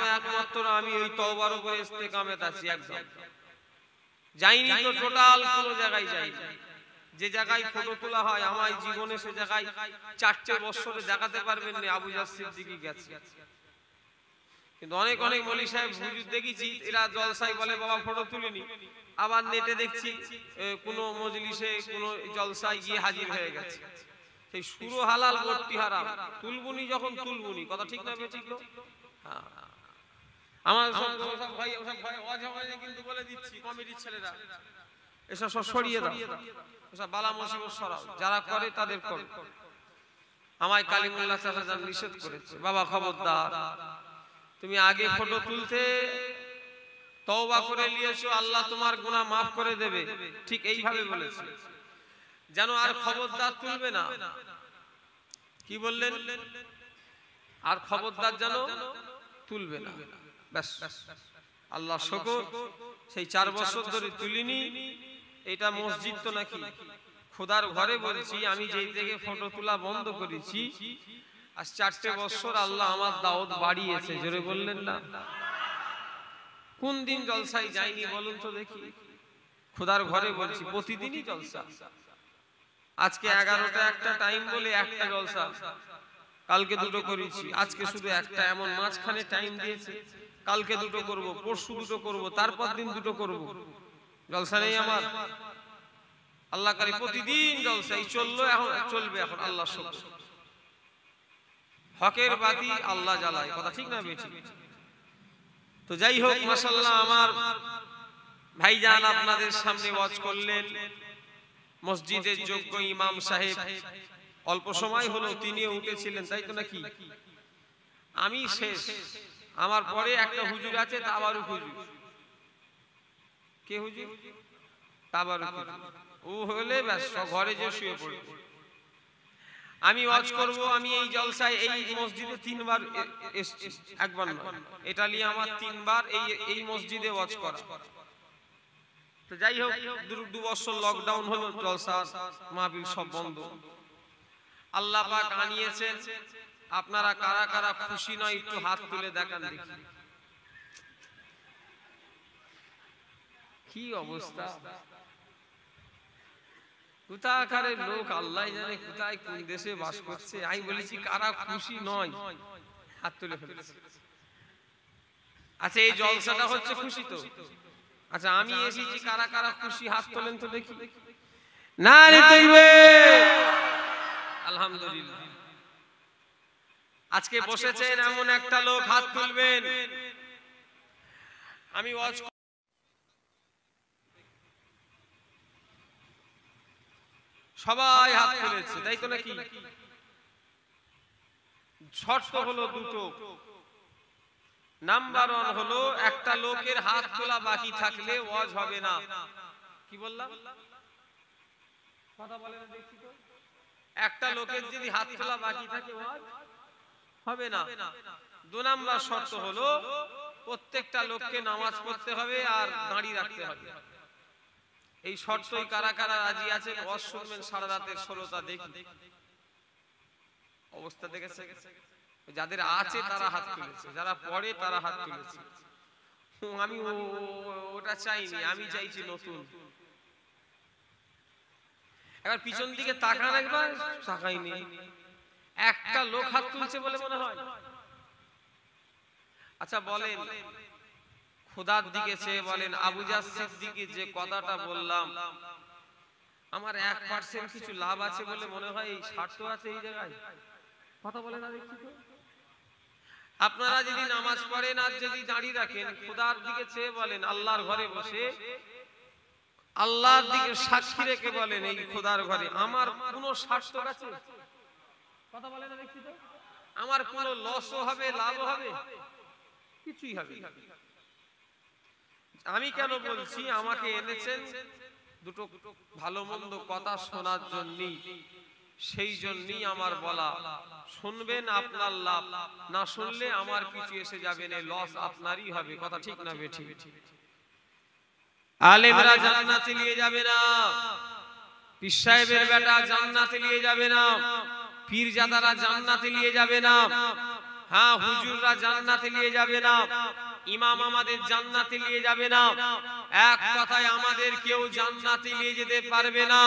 এখনো একমাত্র আমি ওই তওবার উপরে ইস্তেকামত আছি, একদম যাইনি তো, টোটাল কোনো জায়গায় যাইনি। যে জায়গায় ফটো তোলা হয় আমার জীবনে সে জায়গায় 4টে বছরে দেখাতে পারবেন না আবু জাফর সিদ্দিকী গেছে। কিন্তু অনেক অনেক মৌলভী সাহেব হুজুর দেখেছি এরা জলসায় বলে বাবা ফটো তুলিনি, আবার নেটে দেখছি কোনো মজলিসে কোনো জলসায় গিয়ে হাজির হয়ে গেছে। সেই শুরু হালাল ভর্তি হারাম, তুলবুনি যখন তুলবুনি, কথা ঠিক না বেঠিক? হ্যাঁ, আমার সব ভাই ওসব ভাই অজমানে কিন্তু বলে দিচ্ছি কমিটির ছেলেরা এসব সব সরিয়ে দাও, এসব বালা মুসিবত সরাও, যারা করে তাদের করে। আমায় কালিমুল্লাহ চাচা জান নিষেধ করেছে, বাবা খবরদার, তুমি আগে ফটো তুলতে তওবা করে নিয়েছো, আল্লাহ তোমার গুনাহ মাফ করে দেবে, ঠিক এইভাবে বলেছে, যেন আর খবরদার তুলবে না। কি বললেন? আর খবরদার যেন তুলবে না, ব্যাস। আল্লাহ শুকর, সেই 4 বছর ধরে তুলিনি। এটা মসজিদ তো নাকি, খোদার ঘরে বলছি, আমি যেই থেকে ফটো তোলা বন্ধ করেছি আজ 4টে বছর আল্লাহ আমার দাওয়াত বাড়িয়েছে। জোরে বললেন না? কোন দিন জলসায় যাইনি বলুন তো দেখি? খোদার ঘরে বলছি প্রতিদিনই জলসা। আজকে 11টা একটা টাইম বলে একটা জলসা, কালকে 2টো করেছি, আজকে শুধু একটা, এমন মাঝখানে টাইম দিয়েছে। কালকে 2টো করব, পরশু 2টো করব, তারপর দিন 2টো করব। জলসা নেই আমার? আল্লাহ কারি প্রতিদিন জলসাই চললো, এখন চলবে, এখন আল্লাহ শুকর। হকের বাতি আল্লাহ জ্বালায়, কথা ঠিক না বেঠিক? তো যাই হোক, মাশাআল্লাহ, আমার ভাইজান আপনাদের সামনে ওয়াজ করলেন, মসজিদের যোগ্য ইমাম সাহেব, অল্প সময় হলো তিনিও উঠেছিলেন, তাই তো নাকি? আমি শেষ, আমার পরে একটা হুজুর আছে, তাবারুক হুজুর। কে হুজুর? তাবারুক হুজুর। ও হলে ব্যাস ঘরে যে শুয়ে পড়বে। আমি ওয়াজ করব। আমি এই জলসায় এই মসজিদে 3বার এসেছি, একবার নয়, এটা নিয়ে আমার 3বার এই মসজিদে ওয়াজ করা। তো যাই হোক, 2 বছর লকডাউন হলো, জলসা মাহফিল সব বন্ধ। আল্লাহ পাক আনিয়েছেন। আপনারা কারা কারা খুশি নয় একটু হাত তুলে দেখান দেখি। কি অবস্থা, কোথাকারের লোক আল্লাহ জানে, কোথায় কোন দেশে বাস করছে। আমি বলেছি কারা খুশি নয় হাত তুলে ফেলেছে। আচ্ছা, এই জলসাটা হচ্ছে খুশি তো? আচ্ছা, আমি এসেছি, কারা কারা খুশি হাত তোলেন তো দেখি। নারে তাকবীর, আলহামদুলিল্লাহ। আজকে বসেছেন এমন একটা লোক, হাত তুলবেন। আমি ওয়াজ, সবাই হাত তুলেছে, তাই তো নাকি? শর্ত হলো 2টো। নাম্বার 1 হলো, একটা লোকের হাত তোলা বাকি থাকলে ওয়াজ হবে না। কি বললাম? কথা বলেন দেখি তো। একটা লোকের যদি হাত তোলা বাকি থাকে ওয়াজ হবে না। 2 নাম্বার শর্ত হলো, প্রত্যেকটা লোককে নামাজ পড়তে হবে আর দাঁড়িয়ে রাখতে হবে। এই শর্তই কারা কারা রাজি আছেন? ওয়াজ শুনবেন সারা রাতের শ্রোতা দেখি। অবস্থা দেখেছে? যাদের আছে তারা হাত তুলেছে, যারা পড়ে তারা হাত তুলেছে। আমি ওটা চাইনি, আমি চাইছি নতুন। এবার পিছন দিকে তাকান, একবার তাকাইনি, একটা লোক হাত তুলছে বলে মনে হয়। আচ্ছা বলেন, খোদার দিকে চেয়ে বলেন, আবু জাফর সিদ্দিকী যে কথাটা বললাম, আমার 1% কিছু লাভ আছে বলে মনে হয়? এই স্বার্থ আছে এই জায়গায়? কথা বলে না দেখি তো। আপনারা যদি নামাজ পড়েন আর যদি দাঁড়িয়ে রাখেন, খোদার দিকে চেয়ে বলেন, আল্লাহর ঘরে বসে আল্লাহর দিকে সাক্ষী রেখে বলেন, এই খোদার ঘরে আমার কোনো স্বার্থ আছে? কথা বলে না দেখি তো। আমার কোনো লসও হবে, লাভও হবে? কিছুই হবে। আমি কেন বলছি? আমাকে এনেছেন 2টো ভালো মন্দ কথা শোনার জন্য, সেই জন্যই আমার বলা। শুনবেন আপনার লাভ, না শুনলে আমার কিছু এসে যাবে না, লস আপনারই হবে। কথা ঠিক না বেঠিক? আলেমরা জান্নাতে নিয়ে যাবে না, পীর সাহেবের বেটা জান্নাতে নিয়ে যাবে না, পীরজাদারা জান্নাতে নিয়ে যাবে না। হ্যাঁ, হুজুররা জান্নাতে নিয়ে যাবে না, ইমাম আমাদের জান্নাতে নিয়ে যাবে না, এক কথায় আমাদের কেউ জান্নাতে নিয়ে যেতে পারবে না।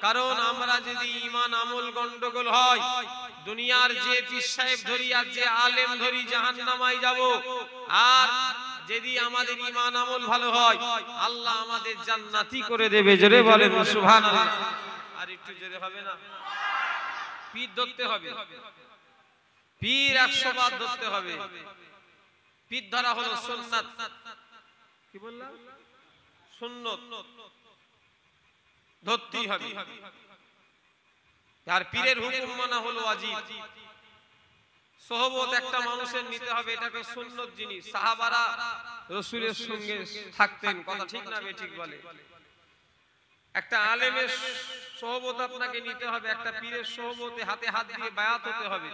কারণ আমরা যদি ঈমান আমল গন্ডগোল হয়, দুনিয়ার যে পীর সাহেব ধরি আর যে আলেম ধরি জাহান্নামায় যাব। আর যদি আমাদের ঈমান আমল ভালো হয়, আল্লাহ আমাদের জান্নাতি করে দেবে। জোরে বলেন সুবহানাল্লাহ। আর একটু জোরে হবে না? পীর ধরতে হবে, পীর 100 বার ধরতে হবে। পীর ধরা হলো সুন্নাত। কি বললাম? সুন্নত ধরতেই হবে। আর পীরের হুকুম মানা হলো ওয়াজিব। সোহবত একটা মানুষের নিতে হবে, এটাকে সুন্নত জিনিস। সাহাবারা রাসূলের সঙ্গে থাকতেন, কথা ঠিক না বেঠিক বলে? একটা আলেমের সোহবত আপনাকে নিতে হবে, একটা পীরের সোহবতে হাতে হাত দিয়ে বায়াত হতে হবে।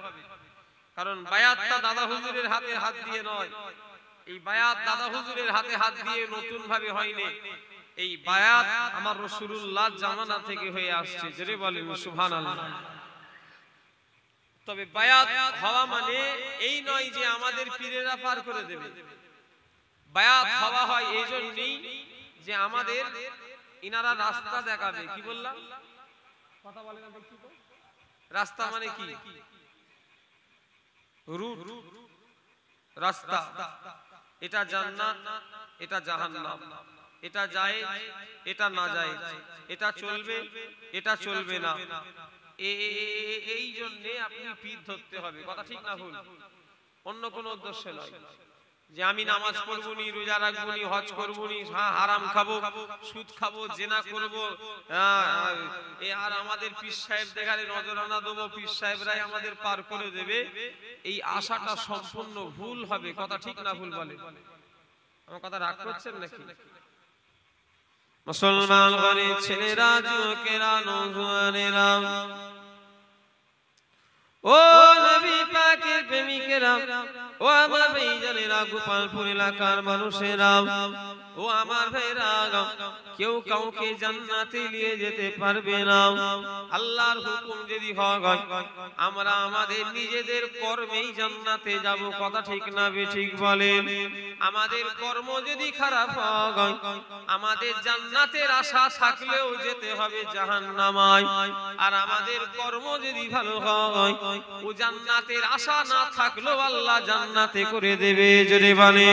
কারণ বায়াতটা দাদা হুজুরের হাতে হাত দিয়ে নয়, এই বায়াত দাদা হুজুরের হাতে হাত দিয়ে নতুন ভাবে হয়নি। এই বায়াত আমার রাসূলুল্লাহ জামানা থেকে হয়ে আসছে। জোরে বলেন সুবহানাল্লাহ। তবে বায়াত হওয়া মানে এই নয় যে আমাদের পীরেরা পার করে দেবে। বায়াত হওয়া হয় এই জন্যই যে আমাদের ইনারা রাস্তা দেখাবে। কি বললাম? কথা বলে না দেখছি তো। রাস্তা মানে কি? রুট, রাস্তা। এটা জান্নাত, এটা জাহান্নাম, এটা জায়েজ, এটা নাজায়েজ, এটা চলবে, এটা চলবে না। এই জন্য আপনি পীর ধরতে হবে। কথা ঠিক না ভুল? অন্য কোনো উদ্দেশ্য নয় যে আমি নামাজ পড়বো নি, রোজা রাখবো নি, হজ করবো নি, হারাম খাবো, সুদ খাবো, জিনা করবো, আর আমাদের পীর সাহেব দেখালে নজরানা দেবো, পীর সাহেবরাই আমাদের পার করে দেবে। এই আশাটা সম্পূর্ণ ভুল হবে। কথা ঠিক না ভুল বলে? আমার কথা রাগ করছেন নাকি? মুসলমান ঘরের ছেলেরা, যুবকেরা, নওজোয়ানেরা, ও নবী পাকের প্রেমিকেরা, ও আমার ভাইজানেরা, গোপালপুর এলাকার মানুষেরা, ও আমার ভাইরা, কেউ কাউকে জান্নাতে নিয়ে যেতে পারবে না। আল্লাহর হুকুম যদি হয় আমরা আমাদের নিজেদের কর্মেই জান্নাতে যাব। কথা ঠিক না বেঠিক বলেন? আমাদের কর্ম যদি খারাপ হয়, আমাদের জান্নাতের আশা থাকলেও যেতে হবে জাহান্নামায়। আর আমাদের কর্ম যদি ভালো হয়, ও জান্নাতের আশা না থাকলেও আল্লাহ জান্নাতে করে দেবে। জোরে বলে,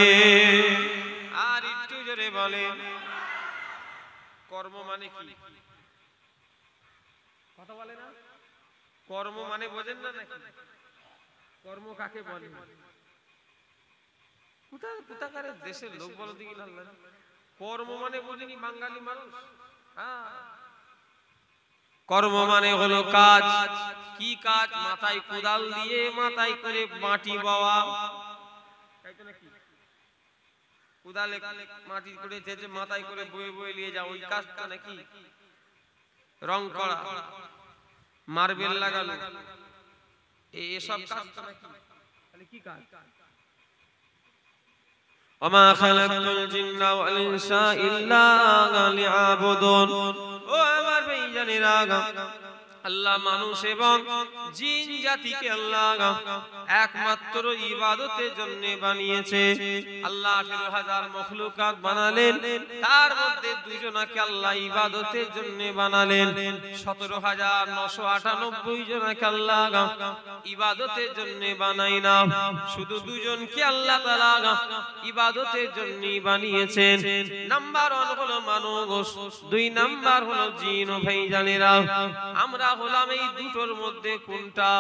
আর একটু জোরে বলে। কর্ম মানে কি? কথা বলে না? কর্ম মানে বোঝেন না নাকি? কর্ম কাকে বলে? কোথাকারের দেশের লোক বলো দেখি না। কর্ম মানে বোঝেনি বাঙালি মানুষ? কর্ম মানে হলো কাজ। কি কাজ? মাথায় কোদাল দিয়ে মাথায় করে মাটি বওয়া, তাই তো নাকি? কোদালে মাটি করে যেতে মাথায় করে বয়ে বয়ে নিয়ে যাও, ওই কাজটা নাকি? রং করা, মার্বেল লাগানো, এসব কাজটা নাকি? তাহলে কি কাজ? ওমা খালাকতুল জিন্না ওয়াল ইনসা ইল্লা লিয়াবুদুন। ও আমার ভাইজানেরা, আল্লাহ মানুষ এবং জিন জাতিকে আল্লাহ একমাত্র ইবাদতের জন্য বানিয়েছে। আল্লাহ 18,000 মখলুকাত বানালেন, তার মধ্যে দুইজনকে আল্লাহ ইবাদতের জন্য বানালেন। 17,998 জনকে আল্লাহ ইবাদতের জন্য বানাই না, শুধু দুজনকে আল্লাহ তাআলা ইবাদতের জন্য বানিয়েছেন। নাম্বার 1 হলো মানুষ, 2 নাম্বার হলো জিন। ও ভাইজানেরা, আমরা হলাম এই দুটোর মধ্যে কোনটা?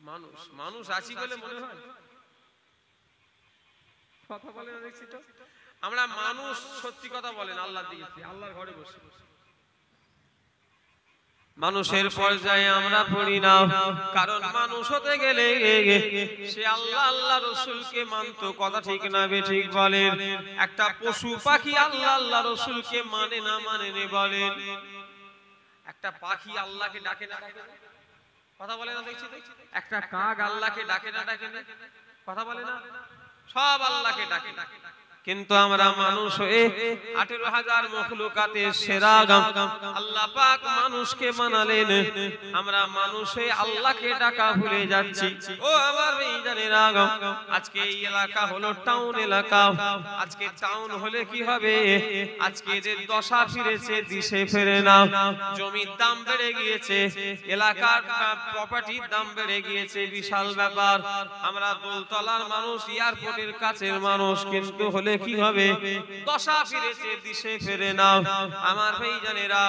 মানুষ। মানুষ আছি বলে মনে হয়? কথা বলে না দেখছি তো। আমরা মানুষ, সত্যি কথা বলেন, আল্লাহ দিয়েছি, আল্লাহর ঘরে বসে মানুষের পর্যায়ে আমরা পড়ি না। কারণ মানুষ হতে গেলে সে আল্লাহ আল্লাহ রসুলকে মানত। কথা ঠিক না বেঠিক বলেন? একটা পশু পাখি আল্লাহ আল্লাহ রসুলকে মানে না মানে নে বলেন? একটা পাখি আল্লাহকে ডাকে না ডাকে? কথা বলে না দেখছি? একটা কাক আল্লাহকে ডাকে না ডাকে? কথা বলে না? সব আল্লাহকে ডাকে, কিন্তু আমরা মানুষ হয়ে 18,000 মখলুকাতের সেরা আল্লাহ পাক মানুষকে বানালেন, আমরা মানুষ হয়ে আল্লাহকে ডাকা ভুলে যাচ্ছি। ও আমার ভাইজানেরা, আজকে এই এলাকা হলো টাউন এলাকা। আজকে টাউন হলে কি হবে? আজকে এদের দশা ফিরেছে, দিশে ফেরে না। জমির দাম বেড়ে গিয়েছে, এলাকার প্রপার্টির দাম বেড়ে গিয়েছে, বিশাল ব্যাপার। আমরা দোলতলার মানুষ, এয়ারপোর্টের কাছের মানুষ, কিন্তু হলে কি হবে? দশা ফিরেছে, দিশে ফেরে না। আমার ভাইজানেরা,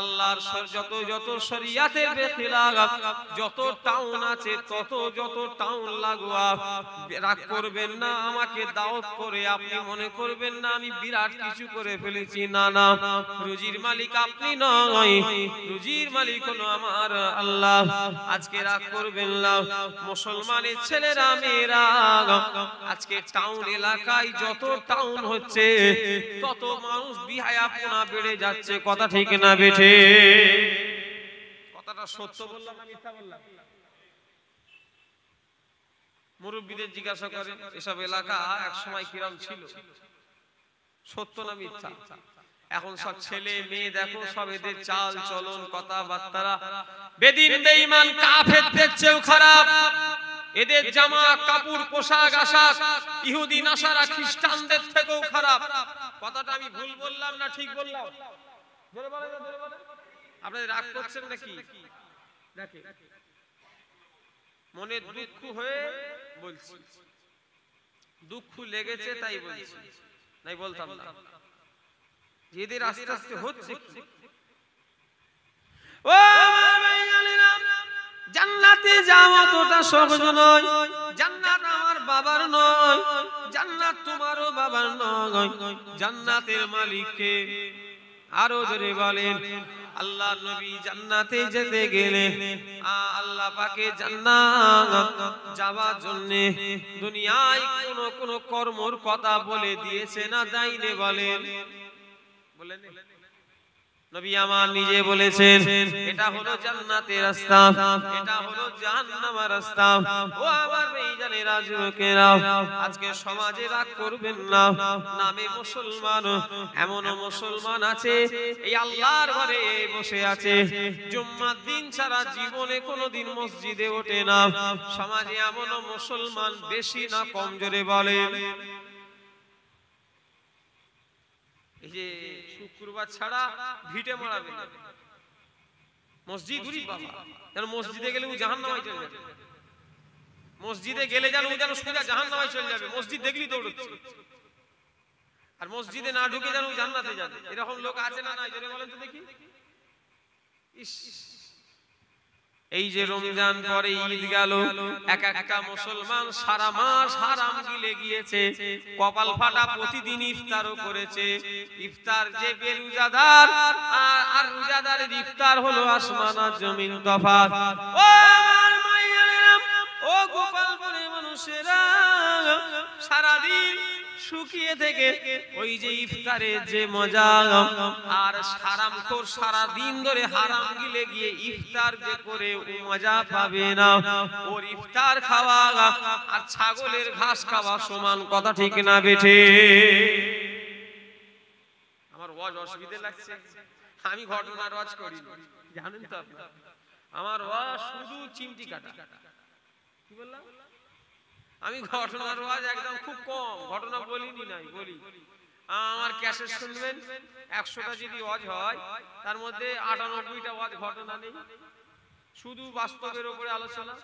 আল্লাহর যত শরিয়াতের বেখিলাফ যত টাউন আছে, যত টাউন লাগোয়া, রাগ করবেন না। আমাকে দাওয়াত করে আপনি মনে করবেন না আমি বিরাট কিছু করে ফেলেছি। না না, রুজির মালিক আপনি নয়, রুজির মালিক হলো আমার আল্লাহ। আজকে রাগ করবেন না। মুসলমানের ছেলেরা মেয়েরা, আজকে টাউন এলাকায় যত টাউন হচ্ছে তত মানুষ বিহায়াপনা বেড়ে যাচ্ছে। কথা ঠিক না বেঠে? কথাটা সত্য বললাম না মিথ্যা বললাম? মুরব্বীদের জিজ্ঞাসা করেন এসব এলাকা এক সময় কিরম ছিল, সত্য না মিথ্যা? এখন সব ছেলে মেয়ে দেখো, সব এদের চাল চলন কথাবার্তা বেদিন বেঈমান কাফেরদের চেয়েও খারাপ। এদের জামা কাপড় পোশাক আশাক ইহুদি নাসারা খ্রিস্টানদের থেকেও খারাপ। কথাটা আমি ভুল বললাম না ঠিক বললাম? জোরে বলেন, জোরে বলেন। আপনাদের রাগ করছেন নাকি? দেখে মনে দুঃখ হয়ে বলছি, দুঃখ লেগেছে তাই বলছি, নাই বলতাম না। এদের আস্তে আস্তে হচ্ছে কি? ও জান্নাতে যাওয়া তোটা সহজ নয়। জান্নাত আমার বাবার নয়, জান্নাত তোমারও বাবার নয়। জান্নাতের মালিককে আরো জোরে বলেন। আল্লাহ নবী জান্নাতে যেতে গেলে আল্লাহ পাকে জান্নাত যাওয়ার জন্য দুনিয়ায় কোন কর্মর কথা বলে দিয়েছে না দেয়নি? বলেন, বলেন। নবী আমার নিজে বলেছেন এটা হলো জান্নাতের রাস্তা, এটা হলো জাহান্নামের রাস্তা। ও আমার ভাইজানেরা, যুবকেরা, আজকে সমাজে রাগ করবেন না। নামে মুসলমান, এমন মুসলমান আছে এই আল্লাহর ঘরে বসে আছে, জুম্মার দিন ছাড়া জীবনে কোনোদিন মসজিদে ওঠে না। সমাজে এমন মুসলমান বেশি না কম? জোরে বলেন। এই যে শুক্রবার ছাড়া ভিটে মারাবে না মসজিদ, বাবা যেন মসজিদে গেলে ও জাহান্নামে চলে যাবে। মসজিদে গেলে যেন ও সোজা জাহান্নামে চলে যাবে। মসজিদ দেখলি দৌড়চ্ছে, আর মসজিদে না ঢুকে যেন ও জান্নাতে যাবে। এরকম লোক আছে না নাই? জোরে বলেন তো দেখি। ইস, এই যে রমজান পরে ঈদ গেল, এক একটা মুসলমান সারা মাস হারাম গিলে গিয়েছে, কপাল ফাটা প্রতিদিন ইফতারও করেছে। ইফতার যে বেরোজাদার আর রোজাদারের ইফতার হলো আসমান আর জমিন তফাৎ। ও আমার মায়েরা, ও গোপালপুরে মানুষেরা, সারাদিন শুকিয়ে থেকে ওই যে ইফতারের যে মজা, আর হারামখোর সারা দিন ধরে হারাম গিলে গিয়ে ইফতার যে করে ও মজা পাবে না। ওর ইফতার খাওয়া আর ছাগলের ঘাস খাওয়া সমান। কথা ঠিক না বেঠে? আমার ওয়াজ অসুবিধা লাগছে? আমি ঘটনার ওয়াজ করি, জানেন তো আপনারা। আমার ওয়াজ শুধু চিমটি কাটা। কি বললাম? আমি ঘটনার ওয়াজ একদম খুব কম, ঘটনা বলিনি নাই, বলি। আমার ক্যাসেট শুনবেন, 100টা যদি ওয়াজ হয় তার মধ্যে 98টা ওয়াজ ঘটনা নেই, শুধু বাস্তবের উপরে আলোচনা।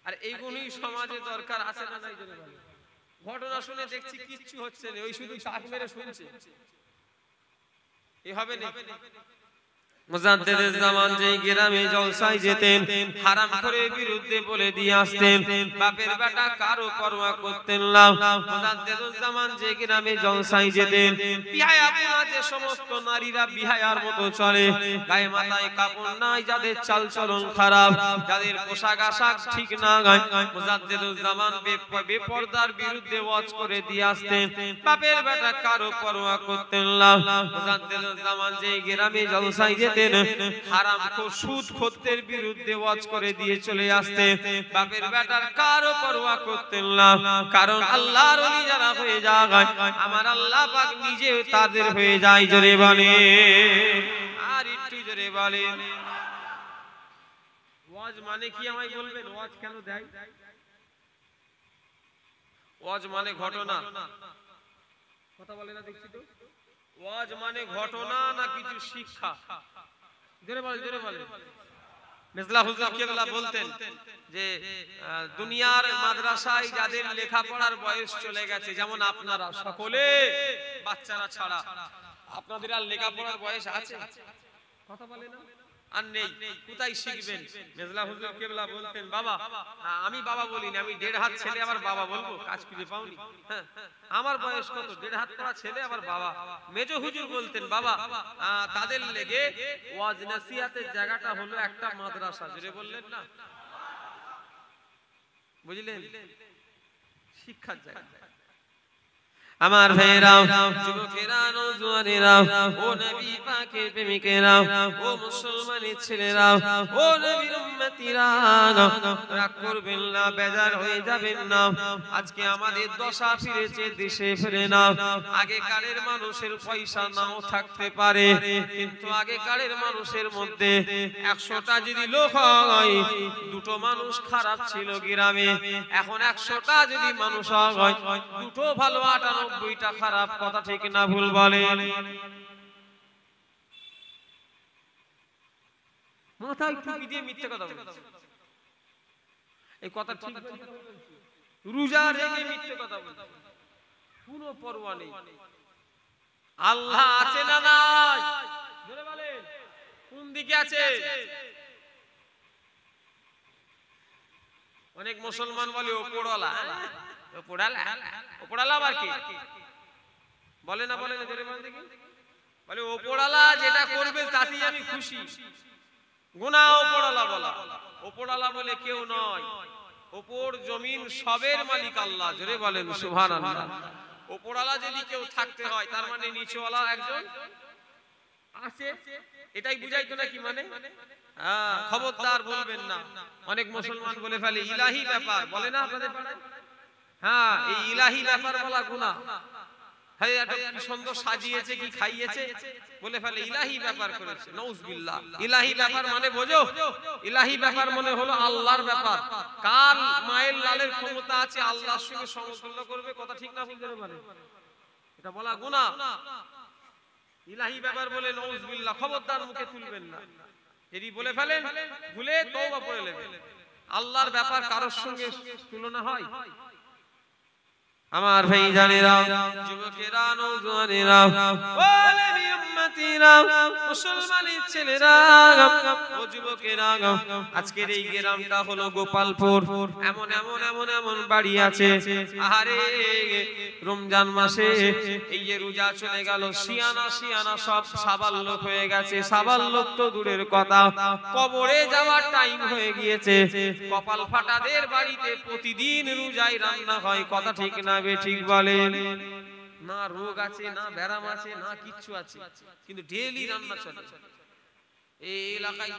আর এইগুলোই সমাজে দরকার আছে না নাই? ঘটনা শুনে দেখছি কিচ্ছু হচ্ছে না, ওই শুধু টাক মেরে শুনছে। এই হবে না। মুজাদ্দিদুল জামান যে গ্রামে জলসায় যেতেন, হারামখোরের বিরুদ্ধে বলে দিয়ে আসতেন, বাপের বেটা কারো পরোয়া করতেন না। মুজাদ্দিদুল জামান যে গ্রামে জলসায় যেতেন, বিহায়াপনা যে সমস্ত নারীরা বিহায়ার মতো চলে, গায়ে মাথায় কাপড় নাই, যাদের চালচলন খারাপ, যাদের পোশাক আশাক ঠিক না, মুজাদ্দিদুল জামান বেপরদার বিরুদ্ধে ওয়াজ করে দিয়ে আসতেন, বাপের বেটা কারো পরোয়া করতেন না। মুজাদ্দিদুল জামান যে গ্রামে জলসায় যেতেন, যেতেন, হারামখোর সুদখোরদের বিরুদ্ধে ওয়াজ করে দিয়ে চলে আসতেন। বাপের বেটার কারো পরোয়া করতেন না, কারণ আল্লাহর ওলি যারা হয়ে যায় আমার আল্লাহ পাক নিজে তাদের হয়ে যায়। জোরে বলে, আর একটু জোরে বলে। ওয়াজ মানে কি আমায় বলবেন? ওয়াজ কেন দেয়? ওয়াজ মানে ঘটনা, কথা বলে না দেখছি তো। ওয়াজ মানে ঘটনা না কিছু শিক্ষা? জোরে বলে, জোরে বলে। মেজলা হুজুর কেবলা বলতেন যে দুনিয়ার মাদ্রাসায় যাদের লেখাপড়ার বয়স চলে গেছে, যেমন আপনারা সকলে, বাচ্চারা ছাড়া, আপনাদের আর লেখাপড়ার বয়স আছে? কথা বলে না, আর নেই। কোথায় শিখবেন? মেজলা হুজুর কেবলা বলতেন, বাবা, আমি বাবা বলিনি, আমি 1.5 হাত ছেলে আবার বাবা বলবো? কাজ খুঁজে পাওনি? আমার বয়স কত? 1.5 হাত পড়া ছেলে আবার বাবা। মেজো হুজুর বলতেন, বাবা, তাদের লেগে ওয়াজ নসিহতের জায়গাটা হলো একটা মাদ্রাসা। জোরে বললেন না? বুঝলেন? শিক্ষার জায়গা। আমার ভাইরা, যুবকেরা, নওজোয়ানেরা, ও নবী পাকের প্রেমিকেরা, ও মুসলমানের ছেলেরা, ও নবীর উম্মতিরা, রাগ করবেন না, বেজার হয়ে যাবেন না। আজকে আমাদের দশা ফিরেছে, দেশে ফিরে না। আগেকারের মানুষের পয়সা নাও থাকতে পারে, কিন্তু আগেকারের মানুষের মধ্যে 100টা যদি লোক হয়, 2টো মানুষ খারাপ ছিল গ্রামে। এখন 100টা যদি মানুষ হয়, 2টো ভালো, 98টা খারাপ। কথা ঠিক না ভুল বলে? মাথায় টুপি দিয়ে মিথ্যে কথা বলছে, এই কথা ঠিক? রোজা রেখে মিথ্যে কথা বলছে, কোনো পরোয়া নেই। আল্লাহ আছে না নাই? জোরে বলেন, কোন দিকে আছে? অনেক মুসলমান বলে ওপরওয়ালা, ওপরওয়ালা, ওপরওয়ালা আবার কি বলে না? বলে না, জোরে বলেন দেখি। বলে ওপরওয়ালা যেটা করবে তাতেই আমি খুশি। গুনাহ ওপরওয়ালা বলা। ওপরওয়ালা বলে কেউ নয়, ওপর জমিন সবের মালিক আল্লাহ। জোরে বলেন সুবহানাল্লাহ। ওপরওয়ালা যদি কেউ থাকতে হয়, তার মানে নিচেওয়ালা একজন আছে, এটাই বুঝাইতো নাকি? মানে খবরদার বলবেন না। অনেক মুসলমান বলে ফেলে ইলাহি ব্যাপার, বলে না আপনাদের পাড়ায়? হ্যাঁ, এই ইলাহি ব্যাপার বলা গুনাহ। হ্যাঁ, এটা কি সুন্দর সাজিয়েছে, কি খাইয়েছে, বলে ফেলে ইলাহি ব্যাপার করেছে। নাউজুবিল্লাহ। ইলাহি ব্যাপার মানে বোঝো? ইলাহি ব্যাপার মানে হলো আল্লাহর ব্যাপার। কার মায়ের লালের ক্ষমতা আছে আল্লাহর সঙ্গে সমতুল্য করবে? কথা ঠিক না বলতে পারে? এটা বলা গুনাহ। ইলাহি ব্যাপার বলে নাউজুবিল্লাহ, খবরদার মুখে তুলবেন না। যদি বলে ফেলেন, ভুলে তওবা করে নেবেন। আল্লাহর ব্যাপার কারোর সঙ্গে তুলনা হয়? আমার ভাই জানেরা, যুবকেরা, নওজোয়ানেরা, ও নবী উম্মতিরা, মুসলমানের ছেলেরা, ও যুবকেরা, আজকের এই গ্রামটা হলো গোপালপুর। এমন এমন এমন এমন বাড়ি আছে, আহারে রমজান মাসে এই যে রোজা চলে গেল, শিয়ানা শিয়ানা সব সাবাল লোক হয়ে গেছে। সাবাল লোক তো দূরের কথা, কবরে যাওয়ার টাইম হয়ে গিয়েছে। কপাল ফাটাদের বাড়িতে প্রতিদিন রোজায় রান্না হয়। কথা ঠিক না ঠিক বলেন? না রোগ আছে, না ব্যারাম আছে, না কিচ্ছু আছে, কিন্তু ডেইলি রান্না চলে। এই এলাকায়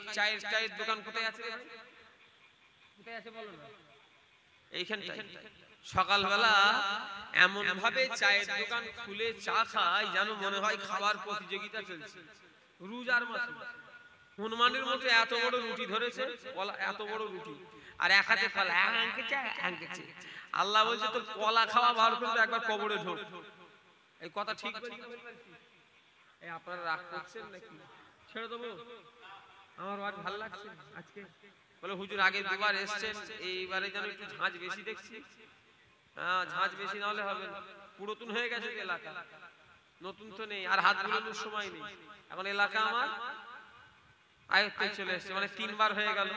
চায়ের দোকান কোথায় আছে? কোথায় আছে বলো না? এইখানটায়। সকালবেলা এমন ভাবে চায়ের দোকান খুলে চা খায় যেন মনে হয় খাবার প্রতিযোগিতা চলছে। রোজার মাসে হনুমানের মতো এত বড় রুটি ধরেছে, কলা এত বড় রুটি, আর এক হাতে কলা, আল্লাহ বলছে তোর কলা খাওয়া বার করতে একবার কবরে ঢোক। এই কথা ঠিক বলছি? এই আপনারা রাগ করছেন নাকি? ছেড়ে দেবো? আমার আজ ভালো লাগছে আজকে। বলে হুজুর আগে দুবার এসেছেন, এইবারে যেন একটু ঝাঁজ বেশি দেখছি। হ্যাঁ, ঝাঁজ বেশি না হলে হবে না। পুরাতন হয়ে গেছে এলাকা, নতুন তো নেই, আর হাত বুলানোর সময় নেই। এখন এলাকা আমার আয়ত্তে চলে এসেছে, মানে 3 বার হয়ে গেল,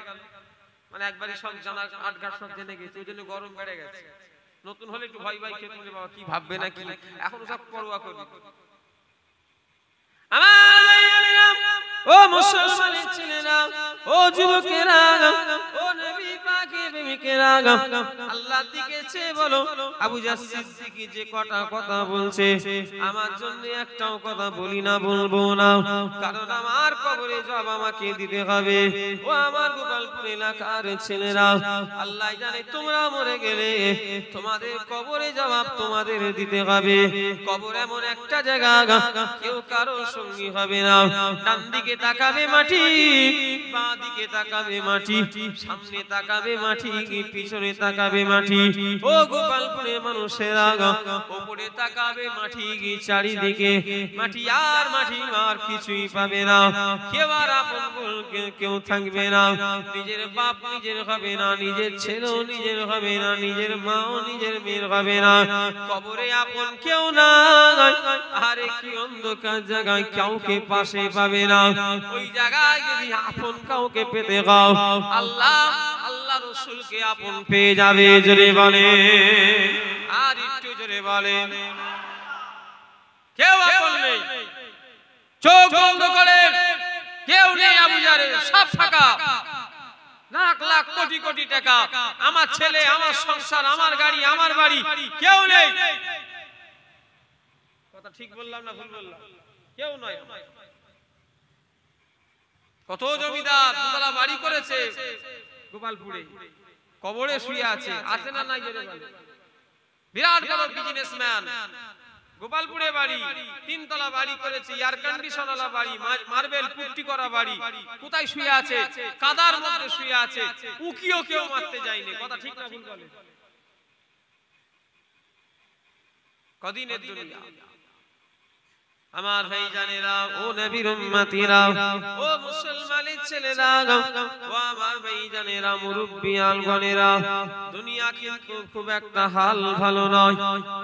মানে একবারই সব জানা, 8 ঘাট সব জেনে গেছে, ওই জন্য গরম বেড়ে গেছে। নতুন হলে একটু ভয় ভয় খেতে হবে, বাবা কি ভাববে নাকি, এখন সব পরোয়া করি। আমার ও মুসলমানের ছেলেরা, ও যুবকেরা, ও নবী পাকের প্রেমিকেরা, আল্লাহর দিকে চেয়ে বলো আবু জাহল সিদ্দিকী যে কটা কথা বলছে আমার জন্য একটাও কথা বলি না, বলবো না, কারণ আমার কবরে জবাব আমাকে দিতে হবে। ও আমার গোপালপুর এলাকার ছেলেরা, আল্লাহ জানে তোমরা মরে গেলে তোমাদের কবরে জবাব তোমাদের দিতে হবে। কবর এমন একটা জায়গা কেউ কারো সঙ্গী হবে না। ডান দিকে তাকাবে মাটি, বাঁ দিকে তাকাবে মাটি, সামনে তাকাবে মাটি, পিছনে তাকাবে মাটি। ও গোপালপুরে মানুষেরা, উপরে তাকাবে মাটি, চারিদিকে মাটি আর মাটি, আর কিছুই পাবে না। কেউ আর আপন বলতে কেউ থাকবে না। নিজের বাপ নিজের হবে না, নিজের ছেলেও নিজের হবে না, নিজের মাও নিজের মেয়ের হবে না। কবরে আপন কেউ না, আরে কি অন্ধকার জায়গায় কাউকে পাশে পাবে না। ওই জায়গায় যদি আপন কাউকে পেতে গাও, আল্লাহ আল্লাহ রাসূলকে আপন পেয়ে যাবে। জোরে বলে, আর একটু জোরে বলে। কেউ আপন নেই, চোখ বন্ধ করে কেউ নেই। আবু জাহলের সব ফাঁকা, লাখ লাখ কোটি কোটি টাকা, আমার ছেলে, আমার সংসার, আমার গাড়ি, আমার বাড়ি, কেউ নেই। কথা ঠিক বললাম না ভুল বললাম? কেউ নয়। কত জমিদার দুতলা বাড়ি করেছে গোপালপুরে, কবরে শুয়ে আছে, আছে না নাই? বিরাট বড় বিজনেসম্যান, গোপালপুরে বাড়ি, তিনতলা বাড়ি করেছে, এয়ার কন্ডিশন ওয়ালা বাড়ি, মার্বেল পুট্টি করা বাড়ি, কোথায় শুয়ে আছে? কাদার মধ্যে শুয়ে আছে, উকিও কেউ মারতে যায়নি। কথা ঠিক না ভুল বলে? কদিনের দুনিয়া আমার ভাই জানেরা, ও নবীর উম্মতিরা, ও মুসলমানের ছেলেরা, ও আমার ভাই জানেরা, মুরব্বিয়ান গণেরা, দুনিয়া কিন্তু খুব একটা হাল ভালো নয়।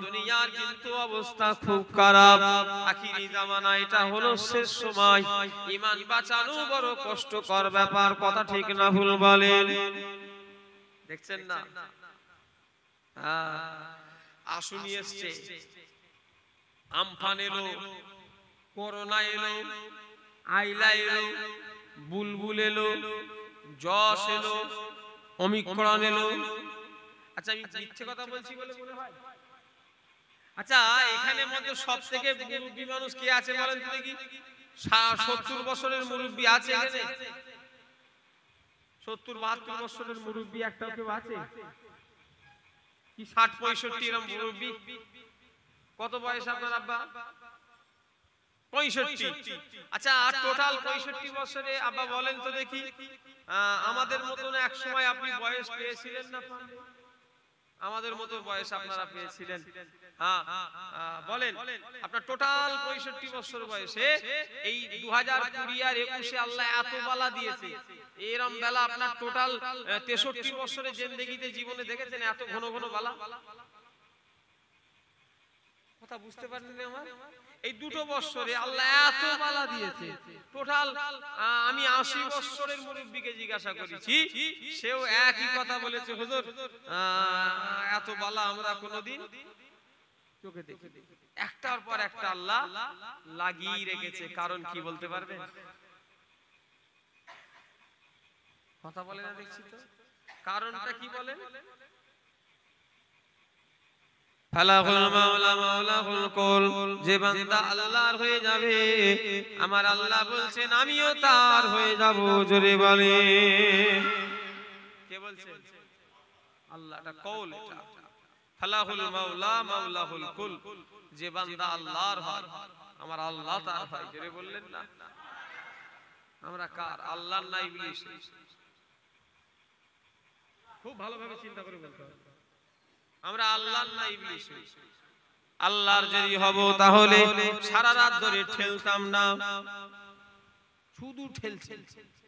দুনিয়ার কিন্তু অবস্থা খুব খারাপ। আখিরি জামানা, এটা হলো শেষ সময়। ঈমান বাঁচানো বড় কষ্টকর ব্যাপার। কথা ঠিক না ভুল বলেন? দেখছেন না? আসুনি এসছে, আমফান এলো, করোনা এলো, আইলা এলো, বুলবুল এলো, জশ এলো, ওমিক্রন এলো। আচ্ছা আমি মিথ্যে কথা বলছি বলে মনে হয়? আচ্ছা এখানে মধ্যে সবথেকে মুরব্বী মানুষ কে আছে বলেন তো দেখি? 70 বছরের মুরব্বী আছে এখানে? 70-72 বছরের মুরব্বী একটাও কেউ আছে কি? 60-65 এরকম মুরব্বী? কত বয়স আপনার আব্বা? 65। আচ্ছা টোটাল 65 বছরে আব্বা বলেন তো দেখি, আমাদের মতন এক সময় আপনি বয়স পেয়েছিলেন না? আমাদের মতো বয়স আপনারা পেয়েছিলেন? হ্যাঁ বলেন। আপনার টোটাল 65 বছর বয়সে এই 2020 আর 21 আল্লাহ এত বালা দিয়েছে। এরকম বেলা আপনার টোটাল 63 বছরের জিন্দেগিতে জীবনে দেখেছেন এত ঘন ঘন বালা? কথা বুঝতে পারেন না আমার? এই দুটো বছরে আল্লাহ এত বালা দিয়েছে। টোটাল আমি 80 বছরের মুরব্বিকে জিজ্ঞাসা করেছি, সেও একই কথা বলেছে, হুজুর এত বালা আমরা কোনোদিন চোখে দেখি। একটার পর একটা আল্লাহ লাগিয়ে রেখেছে। কারণ কি বলতে পারবেন? কথা বলে না দেখছি তো। কারণটা কি বলেন? ফালাহুল মাওলা মাওলাহুল কুল, যে বান্দা আল্লাহর হয়ে যাবে, আমার আল্লাহ বলছেন আমিও তার হয়ে যাব। জোরে বলে, কে বলছেন? আল্লাহটা কওল। এটা ফালাহুল মাওলা মাওলাহুল কুল, যে বান্দা আল্লাহর হয় আমার আল্লাহ তার হয়। জোরে বললেন না? আমরা কার? আল্লাহর না ইবলিস? খুব ভালোভাবে চিন্তা করে বলতে হবে। আমরা আল্লাহর না ইবলিস? আল্লাহর যদি হব তাহলে সারা রাত ধরে ঠেলতাম না। শুধু ঠেলছে,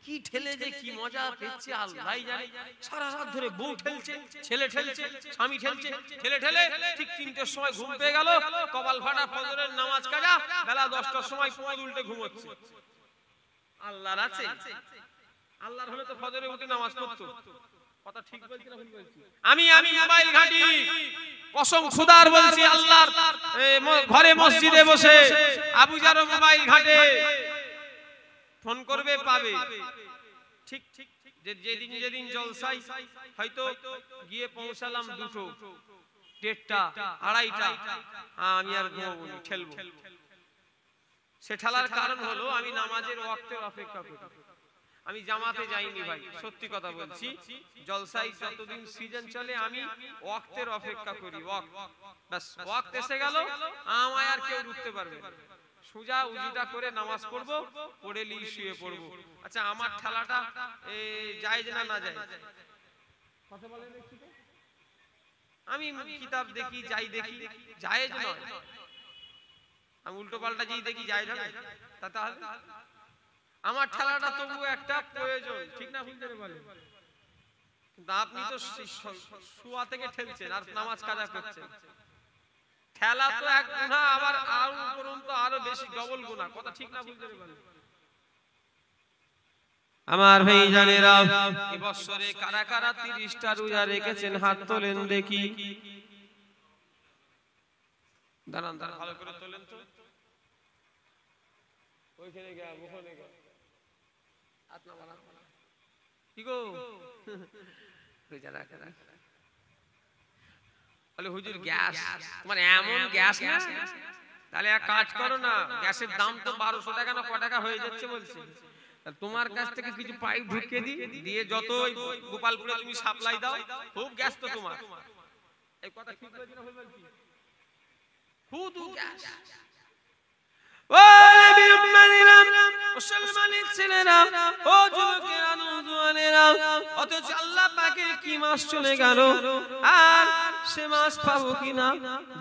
কি ঠেলে যে কি মজা পেয়েছে আল্লাহই জানে। সারা রাত ধরে বউ ঠেলছে, ছেলে ঠেলছে, স্বামী ঠেলছে, ঠেলে ঠেলে ঠিক 3টের সময় ঘুম পেয়ে গেল, কপাল ফাটা, ফজরের নামাজ কাজা, বেলা 10টার সময় কোমর উল্টে ঘুমোচ্ছে। আল্লাহর আছে? আল্লাহর হলে তো ফজরে উঠে নামাজ পড়তো। কথা ঠিক বলছি না ভুল বলছি? আমি মোবাইল ঘাঁটি, কসম খোদার বলছি, আল্লাহর ঘরে মসজিদে বসে আবু জাহর মোবাইল ঘাঁটে, ফোন করবে পাবে। ঠিক যেদিন যেদিন জলসাই হয়তো গিয়ে পৌঁছালাম 2টো 1:30টা 2:30টা আমি আর ঘুমোবো না, ঠেলবো। সে ঠেলার কারণ হলো আমি নামাজের ওয়াক্তের অপেক্ষা করি। আমি জামাতে যাইনি ভাই, সত্যি কথা বলছি। জলসাই যতদিন সিজন চলে আমি ওয়াক্তের অপেক্ষা করি। বাস ওয়াক্ত এসে গেল আমায় আর কেউ রুখতে পারবে না। সোজা উজুটা করে নামাজ পড়বো, পড়ে নিয়ে শুয়ে পড়বো। আচ্ছা আমার ঠেলাটা জায়েজ না জায়েজ? কথা বলেন একটু। আমি কিতাব দেখি, যাই দেখি জায়েজ নয়। আমি উল্টো পাল্টা যেই দেখি জায়েজ হবে, তাহলে আমার ঠেলাটা তবু একটা প্রয়োজন, ঠিক না ভুল করে বলেন? কিন্তু আপনি তো শুয়া থেকে ঠেলছেন আর নামাজ কাজা করছেন। ঠেলা তো এক গুনাহ, আবার আর উপরন্তু আরো বেশি ডবল গুনাহ। কথা ঠিক না ভুল করে বলেন? আমার ভাইজানেরা, এই বছরে কারা কারা 30টা রোজা রেখেছেন হাত তোলেন দেখি। দাঁড়ান ভালো করে তোলেন তো। ওইখানে গা, ওখানে গা, হাত না বাড়া। কি গো রোজা রাখা বলে হুজুর গ্যাস, তোমার এমন গ্যাস না? তাহলে এক কাজ করো না, গ্যাসের দাম তো 1200 টাকা না ক টাকা হয়ে যাচ্ছে বলছে। তোমার কাছ থেকে কিছু পাইপ ঢুকিয়ে দিয়ে যত গোপালপুরে তুমি সাপ্লাই দাও, খুব গ্যাস তো তোমার। এই কথা ঠিক বলছি না ভুল বলছি? খুব গ্যাস। ও নবী উম্মতিরা, মুসলমানের ছেলেরা, ও যুবকেরা, নওজোয়ানেরা, অথচ আল্লাহ পাকের কি মাস চলে গেল আর সে মাস পাবো কিনা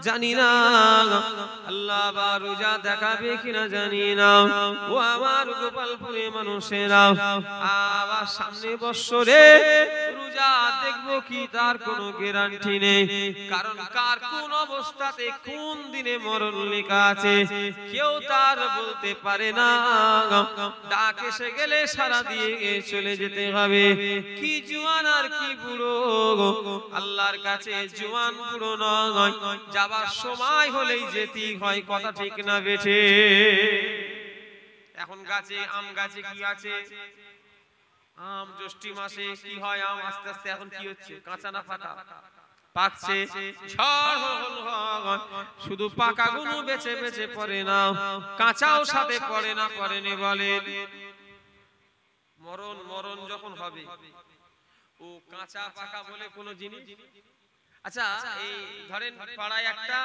জানি না। আল্লাহ আবার রোজা দেখাবে কিনা জানি না। ও আমার গোপালপুরে মানুষেরা, আবার সামনে বছরে রোজা দেখবো কি তার কোনো গ্যারান্টি নেই। কারণ কার কোন অবস্থাতে কোন দিনে মরণ লেখা আছে কেউ তার বলতে পারে না। ডাক এসে গেলে সারা দিয়ে চলে যেতে হবে। কি জওয়ান আর কি বুড়ো, আল্লাহর কাছে জওয়ান বুড়ো নয়, যাবার সময় হলেই যেতেই হয়। কথা ঠিক না বেঠে? এখন গাছে, আম গাছে কি আছে? আম জ্যৈষ্ঠ মাসে কি হয়? আম আস্তে আস্তে এখন কি হচ্ছে? কাঁচা না পাকা? পাকছে। শুধু পাকা গুলো বেছে বেছে পড়ে না, কাঁচাও সাথে পড়ে না। পড়েনি বলেন? মরণ মরণ যখন হবে, ও কাঁচা পাকা বলে কোন জিনিস? আচ্ছা এই ধরেন পাড়ায় একটা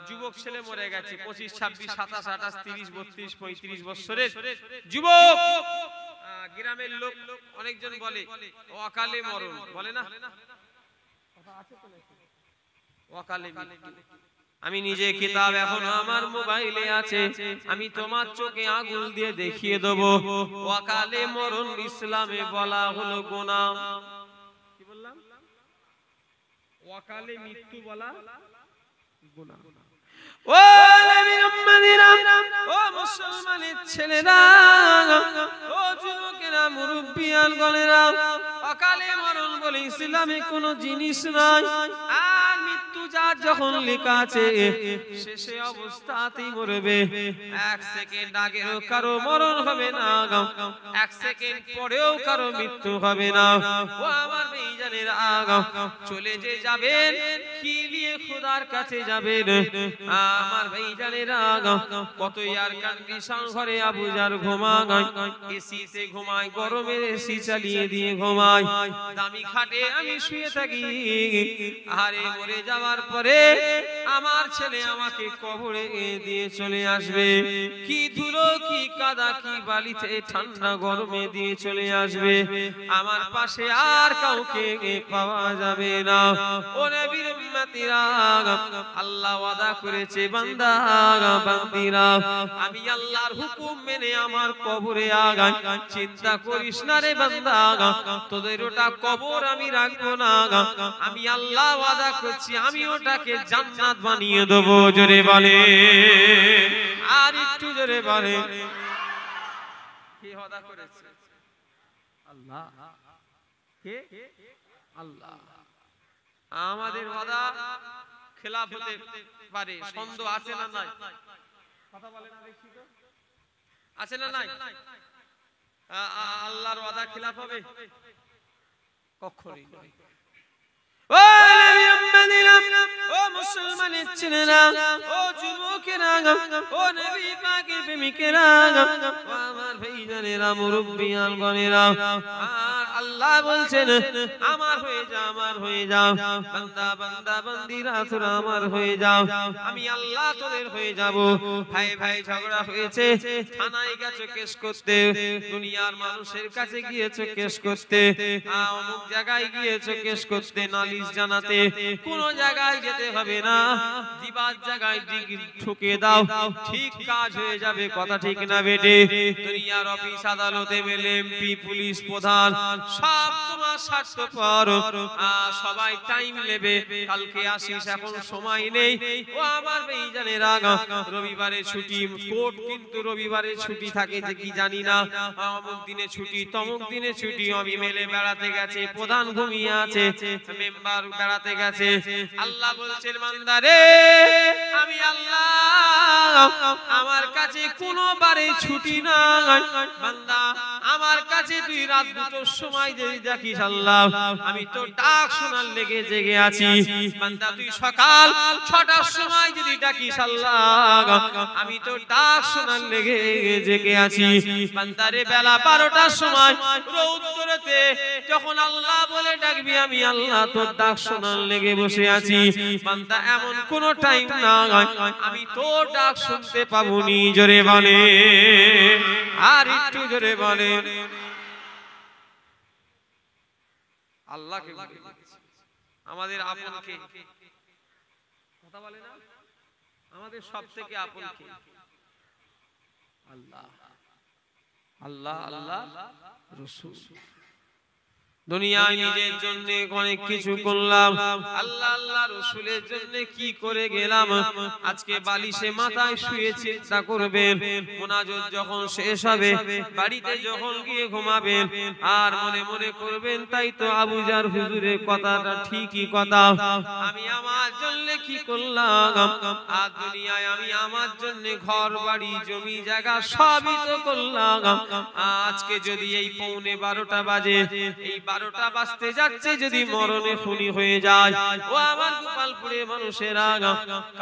যুবক ছেলে মরে গেছে, 25, 26, 27, 28, 30, 32, 35 বছরের যুবক। গ্রামের লোক অনেকজন বলে অকালে মরণ, বলে না? অকালে মৃত্যু। আমি নিজে কিতাব এখন আমার মোবাইলে আছে, আমি তোমার চোখে আঙুল দিয়ে দেখিয়ে দেব। অকালে মরণ ইসলামে বলা হলো গুনাহ। কি বললাম? অকালে মৃত্যু বলা গুনাহ। ও নবীর উম্মতিরা, ও মুসলমানের ছেলেরা, ও যুবকেরা, মুরব্বিয়ান গণেরা, অকালে মরণ বলে ইসলামে কোনো জিনিস নাই। আর মৃত্যু যার যখন লেখা আছে শেষে অবস্থাতেই মরবে। 1 সেকেন্ড আগেও কারো মরণ হবে না, 1 সেকেন্ড পরেও কারো মৃত্যু হবে না। ও আমার ভাইজানেরা, চলে যে যাবেন কি নিয়ে খোদার কাছে যাবেন? আমার ভাইজানেরা, কত এয়ার কন্ডিশন ঘরে আবুজার ঘুমায়, এসি তে ঘুমায়, গরমের এসি চালিয়ে দিয়ে ঘুমায়, দামি খাটে আমি শুয়ে থাকি। আরে মরে যাওয়ার পরে আমার ছেলে আমাকে কবরে দিয়ে চলে আসবে, কি ধুলো কি কাদা কি বালিতে ঠান্ডা গরমে দিয়ে চলে আসবে। আমার পাশে আর কাউকে পাওয়া যাবে না। ও নবীর উম্মতিরা, আল্লাহ ওয়াদা করেছে বান্দা বান্দিরা, আমি আল্লাহর হুকুম মেনে আমার কবরে আগাই। চিন্তা করিস না রে বান্দা, তোদের ওটা কবর আমি রাখবো না। আমি আল্লাহ ওয়াদা করছি আমি ওটাকে জান্নাত বানিয়ে দেবো। জোরে বলে, আর একটু জোরে বলে। কে ওয়াদা করেছে? আল্লাহ। কে? আল্লাহ। আমাদের ওয়াদা খেলাফ হতে পারে, সন্দেহ আছে না নাই? কথা বলে না দেখি তো, আছে না নাই? আল্লাহর ওয়াদা খিলাফ হবে? কখনোই নয়। ও মুসলমানের ছেলেরা, ও যুবকেরা, ও নবী পাকের প্রেমিকেরা, ও আমার ভাইজানেরা, মুরব্বিয়ানগণেরা, আল্লাহ বলছেন আমার হয়ে যাও, আমার হয়ে যাও, বান্দা বান্দা বান্দিরা তোরা আমার হয়ে যাও, আমি আল্লাহ তোদের হয়ে যাব। ভাই ভাই ঝগড়া হয়েছে, থানায় গেছো কেস করতে, দুনিয়ার মানুষের কাছে গিয়েছো কেস করতে, অমুক জায়গায় গিয়েছো কেস করতে, নালিশ জানাতে, কোন জায়গায় যেতে হবে না, দিবার জায়গায় ঠুকে দাও, ঠিক কাজ হয়ে যাবে। কথা ঠিক না বেটে? দুনিয়ার অফিস আদালতে মেলে এমপি, পুলিশ প্রধান সব তোমার স্বার্থপর, সবাই টাইম নেবে, কালকে আসিস, এখন সময় নেই। ও আমার ভাইজানেরা, রবিবারে ছুটি, কোর্ট কিন্তু রবিবারে ছুটি থাকে যে কি জানি না, অমুক দিনে ছুটি, তমুক দিনে ছুটি, আমি মেলে বেড়াতে গেছে, প্রধান ঘুমিয়ে আছে, মেম্বার বেড়াতে গেছে। আল্লাহ বলছেন বান্দা রে, আমি আল্লাহ, আমার কাছে কোনো বারে ছুটি নাই। বান্দা আমার কাছে তুই রাত 2টার সময় যদি দেখিস, আল্লাহ আমি তো ডাক শোনার লেগে জেগে আছি। বান্দা তুই সকাল 6টার সময় যদি ডাকিস, আল্লাহ আমি তো ডাক শোনার লেগে জেগে আছি। বান্দা রে বেলা 12টার সময় রৌদ্রেতে যখন আল্লাহ বলে ডাকবি, আমি আল্লাহ তোর ডাক শোনার লেগে বসে আছি। বান্দা এমন কোন টাইম নাই আমি তোর ডাক শুনতে পাবনি। জোরে বলে, আর একটু জোরে বলে। আল্লাহকে আমাদের আপনকে কথা বলে না, আমাদের সবথেকে আপনকে আল্লাহ, আল্লাহ আল্লাহ রাসূল। দুনিয়ায় নিজের জন্য অনেক কিছু করলাম, আল্লাহ আল্লাহ রাসূলের জন্য কি করে গেলাম? আজকে বালিশে মাথায় শুয়ে চিন্তা করবেন, মুনাজাত যখন শেষ হবে, বাড়িতে যখন গিয়ে ঘুমাবেন, আর মনে মনে করবেন তাই তো আবু জার হুজুরের কথাটা ঠিকই কথা, আমি আমার জন্য কি করলাম? আর দুনিয়ায় আমি আমার জন্য ঘর বাড়ি জমি জায়গা সবই তো করলাম। আজকে যদি এই 11:15 বাজে, এই 12টা বাজতে যাচ্ছে, যদি মরণে খুনি হয়ে যায়, ও আমার গোপালপুরে মানুষেরা,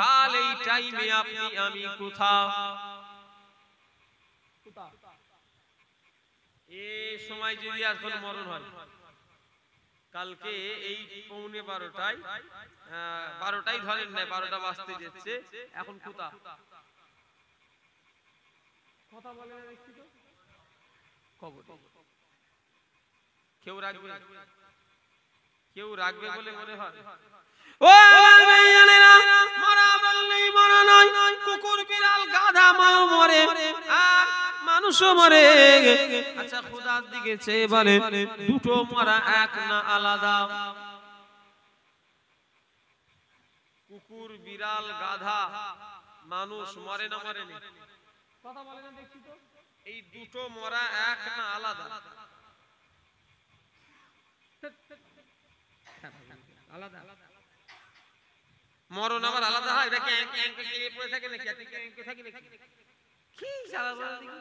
কাল এই টাইমে আপনি আমি কোথাও? এই সময় যদি এখন মরণ হয়, কালকে এই 11:15টায়, 12টাই ধরেন না, 12টা বাজতে যাচ্ছে, এখন কোথা? কথা বলে না দেখছি তো, কবর। কেউ রাখবে, কেউ রাখবে বলে মনে হয়? ও আমার ভাইয়ানেরা, মরা বললেই মরা নয়, কুকুর বিড়াল গাধা মাও মরে, আর মানুষও মরে। আচ্ছা খোদার দিকে চেয়ে বলে, দুটো মরা এক না আলাদা? কুকুর বিড়াল গাধা মানুষ মরে না মরে না? কথা বলে না দেখছি তো, এই দুটো মরা এক না আলাদা? আলাদা। মরণ আবার আলাদা হয়? এটা কি এঁকে কেলিয়ে পড়ে থাকে নাকি? এঁকে থাকে নাকি? কি সারা বলে দেখি,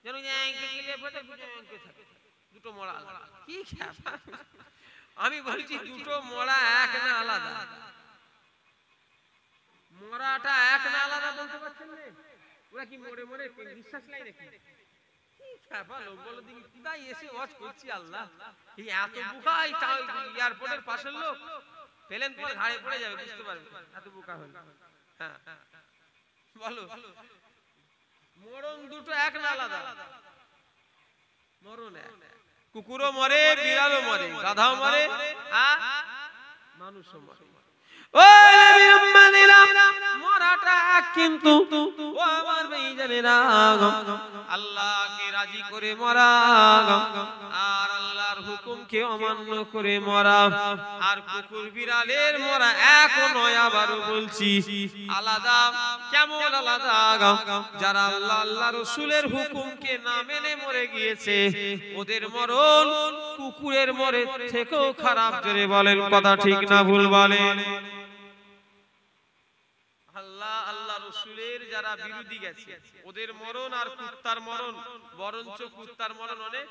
যেন এঁকে কেলিয়ে পড়ে থাকে, দুটো মরা আলাদা। কি আমি বলছি দুটো মরা এক না আলাদা? মরাটা এক না আলাদা বলতে পারছেন না? ওরা কি মরে মরে বিশ্বাস নাই নাকি? এয়ারপোর্টের পাশের লোক প্লেন পরে ঘাড়ে পড়ে যাবে, বুঝতে পারবে এত বোকা হল। হ্যাঁ বলো, মরণ দুটো এক না আলাদা? মরণ এক, কুকুরও মরে, বিড়ালও মরে, গাধাও মরে, মানুষও মরে। ও নবী উম্মতিরা, মরাটা এক, কিন্তু ও আমার ভাইজানেরা, আল্লাহকে রাজি করে মরা আর আল্লাহর হুকুমকে অমান্য করে মরা আর কুকুর বিড়ালের মরা এক নয়। আবারও বলছি আলাদা। কেমন আলাদা? যারা আল্লাহ আল্লাহ রাসূলের হুকুমকে না মেনে মরে গিয়েছে, ওদের মরণ কুকুরের মরে থেকেও খারাপ। জোরে বলেন, কথা ঠিক না ভুল বলেন? আল্লাহ আল্লাহ রাসূলের যারা বিরোধী গেছে, ওদের মরণ আর কুত্তার মরণ, বরঞ্চ কুত্তার মরণ অনেক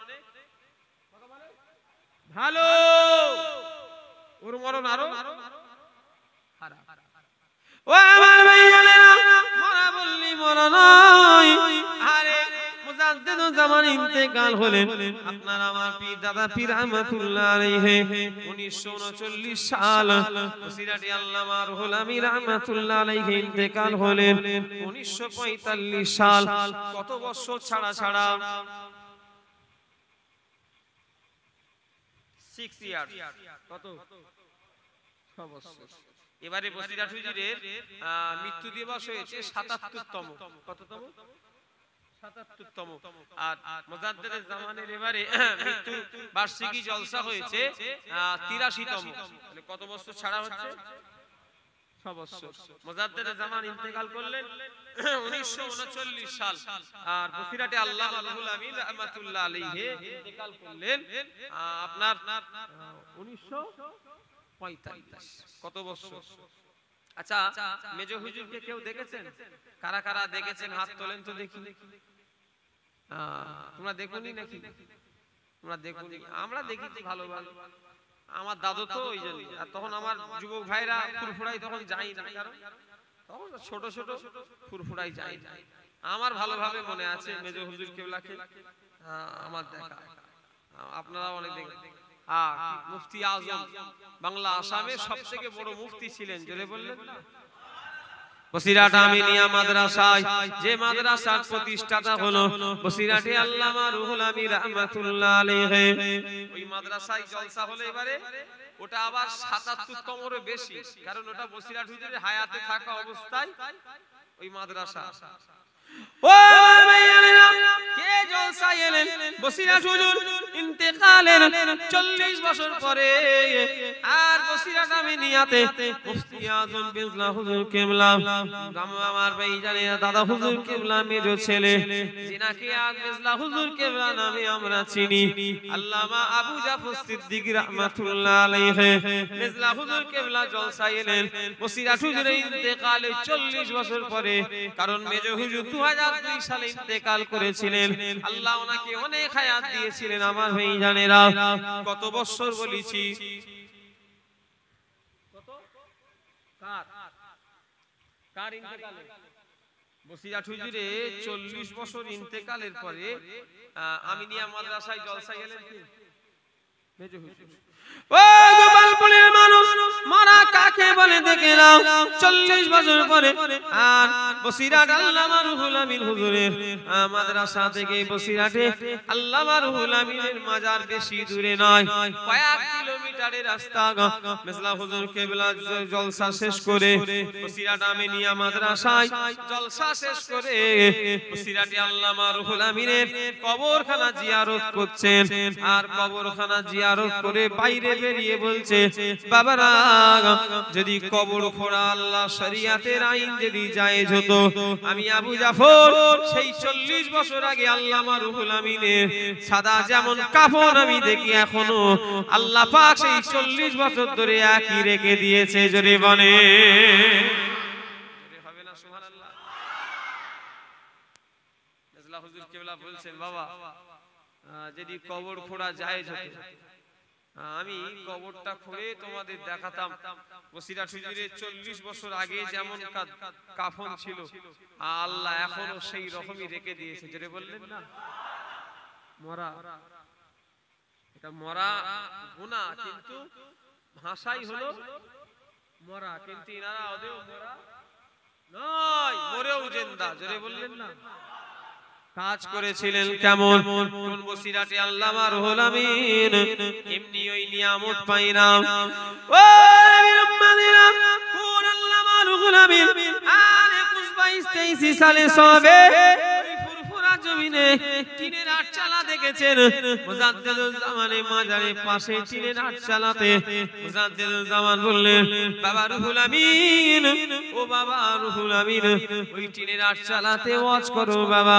ভালো, ওর মরণ আরো খারাপ। ও আমার ভাইজানেরা, মরা বললি মরা নয়। আরে মুজাদ্দিদুল জামান ইন্তেকাল হলেন আপনার আমার পীর দাদা পীর রহমাতুল্লাহ আলাইহি 1939 সাল। বসিরাটি আল্লামা রুহুল আমিন রহমাতুল্লাহ আলাইহি ইন্তেকাল হলেন 1945 সাল। কত বছর ছাড়া ছাড়া 6 ইয়ার, কত 6 বছর। এবারে বসিরাট হুজুরের মৃত্যু দিবস হয়েছে 77তম, কততম? 77তম। আর মুজাদ্দিদুল জামানের এবারে মৃত্যু বার্ষিকী জলসা হয়েছে 83তম। তাহলে কত বছর ছাড়া হচ্ছে? 6 বছর। মুজাদ্দিদুল জামান ইন্তেকাল করলেন 1939 সাল। আর বসিরাটে আল্লামা রুহুল আমিন রহমাতুল্লাহ আলাইহি ইন্তেকাল করলেন আপনার 1945। কত বছর? আচ্ছা, মেজো হুজুরকে কেউ দেখেছেন? কারা কারা দেখেছেন হাত তোলেন তো দেখি। তোমরা দেখোনি নাকি? তোমরা দেখোনি? আমরা দেখেছি ভালো ভালো। আমার দাদু তো ওই জন্য, আর তখন আমার যুবক ভাইরা ফুরফুরাই তখন যাই না, কারণ তখন ছোট ছোট ফুরফুরাই যাই। আমার ভালোভাবে মনে আছে মেজো হুজুর কেবলাকে আমার দেখা, আপনারা অনেক দেখেন। মুফতি আজম বাংলা আসামের সবথেকে বড় মুফতি ছিলেন, জোরে বললেন না? বসিরাট আমিনিয়া মাদ্রাসায় যে মাদ্রাসার প্রতিষ্ঠাতা হলো বসিরাটে আল্লামা রুহুল আমিন রহমাতুল্লাহ আলাইহি, ওই মাদ্রাসায় জলসা হলো এবারে। ওটা আবার 77তমেরও বেশি, কারণ ওটা বসিরাট হুজুরের হায়াতে থাকা অবস্থায় ওই মাদ্রাসা। ও ভাইয়ারা, কে জলসায় এলেন? বসিরাট হুজুর ইন্তেকালের 40 বছর পরে। আর বসিরাট আমিনিয়াতে মুফতি আজম বিজলা হুজুর কেবলা, আমার ভাইজানেরা দাদা হুজুর কেবলা মেজো ছেলে, যিনাকে আজ বিজলা হুজুর কেবলা নামে আমরা চিনি, আল্লামা আবু জাফর সিদ্দিক রাহমাতুল্লাহ আলাইহি, বিজলা হুজুর কেবলা জলসায় এলেন বসিরাট হুজুরের ইন্তেকালের 40 বছর পরে। কারণ মেজো হুজুর 2002 সালে ইন্তেকাল করেছিলেন। আল্লাহ ওনাকে অনেক হায়াত দিয়েছিলেন আমার ভাইজানেরা। কত বছর বলেছি? কত? কার ইন্তেকালে? বসিরাট হুজুরে 40 বছর ইন্তেকালের পরে আমিনিয়া মাদ্রাসায় জলসায় গেলেন কি মেজো হুজুর। ও গোপালপুরের মানুষ, মারা কাকে বলে দেখে নাও। 40 বছর পরে আর বসিরাট আল্লামা রুহুল আমিন হুজুরের মাদ্রাসা থেকে বসিরাটে আল্লামা রুহুল আমিনের মাজার বেশি দূরে নয়, কয়েক কিলোমিটারের রাস্তা। মেজলা হুজুর কেবলা জলসা শেষ করে বসিরাট আমিনিয়া মাদ্রাসায় জলসা শেষ করে বসিরাটে আল্লামা রুহুল আমিনের কবরখানা জিয়ারত করছেন। আর কবরখানা জিয়ারত করে বাইরে বেরিয়ে বলছে, বাবারা, যদি কবর খোঁড়া আল্লাহ শরিয়াতের আইন যদি জায়েজ হতো, আমি আবু জাফর সেই 40 বছর আগে আল্লামা রুহুল আমিনের সাদা যেমন কাফন আমি দেখি এখনো, আল্লাহ পাক সেই 40 বছর ধরে একই রেখে দিয়েছে। জোরে বলে হবে না সুবহানাল্লাহ। মেজলা হুজুর কেবলা বলছেন, বাবা, যদি কবর খোঁড়া জায়েজ হতো, আমি কবরটা খুঁড়ে তোমাদের দেখাতাম। বসিরাট হুজুরের 40 বছর আগে যেমন কাফন ছিল, আল্লাহ এখনো সেই রকমই রেখে দিয়েছে। যেটা বললেন না, মরা, এটা মরা গুনাহ, কিন্তু ভাষাই হলো মরা, কিন্তু এনারা ওদেরও মরা নয়, মরেও জিন্দা। যেটা বললেন না, কাজ করেছিলেন কেমন? কোন বসিরাটে আল্লামা রুহুল আমিন এমনি ওই নিয়ামত পাইলাম। ও নবীর উম্মতিরা, কোন আল্লামা রুহুল আমিন আর 21-22-23 সালে সবে ওই ফুরফুরা জমিনে টিনের আটচালা দেখেছেন মুজাদ্দিদুল জামানে মাজারের পাশে টিনের আটচালাতে মুজাদ্দিদুল জামান বললেন বাবা রুহুল আমিন, ও বাবা রুহুল আমিন, ওই টিনের আটচালাতে ওয়াজ করো বাবা।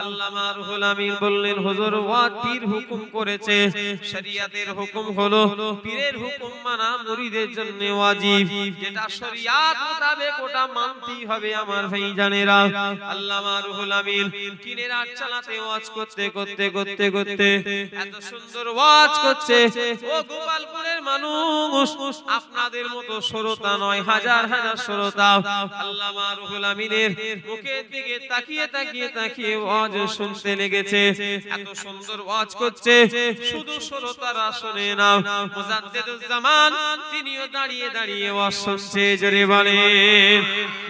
আল্লামা রুহুল আমিন বললেন হুজুর ওয়াজ পীর হুকুম করেছে, শরীয়তের হুকুম হলো পীরের হুকুম মানা মুরিদের জন্য ওয়াজিব, যেটা শরীয়ত মোতাবেক ওটা মানতেই হবে আমার ভাইজানেরা। আল্লামা রুহুল আমিন টিনের আটচালাতে ওয়াজ করতে করতে করতে করতে এত সুন্দর ওয়াজ করছে, ও গোপালপুরের মানুষ আপনাদের মতো শ্রোতা নয়, হাজার হাজার শ্রোতা আল্লামা রুহুল আমিনের মুখের দিকে তাকিয়ে তাকিয়ে তাকিয়ে ওয়াজ শুনতে লেগেছে। এত সুন্দর ওয়াজ করছে, শুধু শ্রোতারা শুনে না, মুজাদ্দিদুল জামান তিনিও দাঁড়িয়ে দাঁড়িয়ে ওয়াজ শুনছে। জোরে বলেন,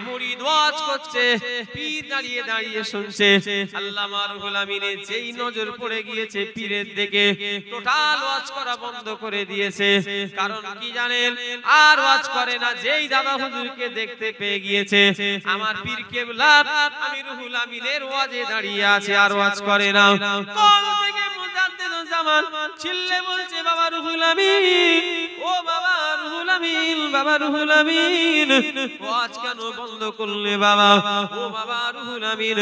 মুরিদ ওয়াজ করছে, পীর দাঁড়িয়ে দাঁড়িয়ে শুনছে। আল্লামা রুহুল আমিনের যেই নজর পড়ে গিয়েছে পীরের দিকে, টোটাল ওয়াজ করা বন্ধ করে দিয়েছে। কারণ কি জানেন, আর ওয়াজ করে না। যেই দাদা হুজুরকে দেখতে পেয়ে গিয়েছে আমার পীর কেবলা আমি রুহুল আমিনের ওয়াজে দাঁড়িয়ে আছে, আর ওয়াজ করে না। কোন থেকে মুজাদ্দিদুল জামান চিল্লে বলছে বাবা রুহুল আমিন, ও বাবা রুহুল আমিন, বাবা রুহুল আমিন, ওয়াজ কেন বন্ধ করলে বাবা? ও বাবা রুহুল আমিন,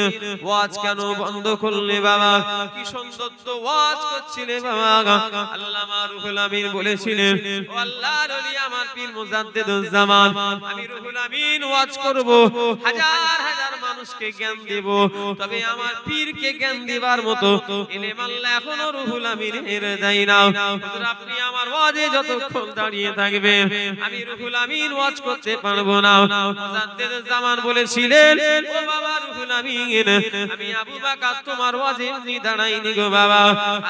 ওয়াজ কেন বন্ধ করলে বাবা? কি সুন্দর তো ওয়াজ করছিলে বাবা। আল্লামা রুহুল আমিন বলেছিলেন ও আল্লাহর ওলি আমার পীর মুজাদ্দিদুল জামান, আমি রুহুল আমিন ওয়াজ করব, হাজার হাজার মানুষকে জ্ঞান দেব, তবে আমার পীরকে জ্ঞান দেবার মতো ইলম আল্লাহ এখনো রুহুল আমিনের দেয় না। হুজুর আপনি আমার ওয়াজে যতক্ষণ দাঁড়িয়ে থাকবেন আমি রুহুল আমিন ওয়াজ করতে পারবো না। মুজাদ্দিদুল জামান বলেছিলেন ও বাবা রুহুল আমিন, আমি আবু বকর তোমার ওয়াজে এমনি দাঁড়াইনি গো বাবা,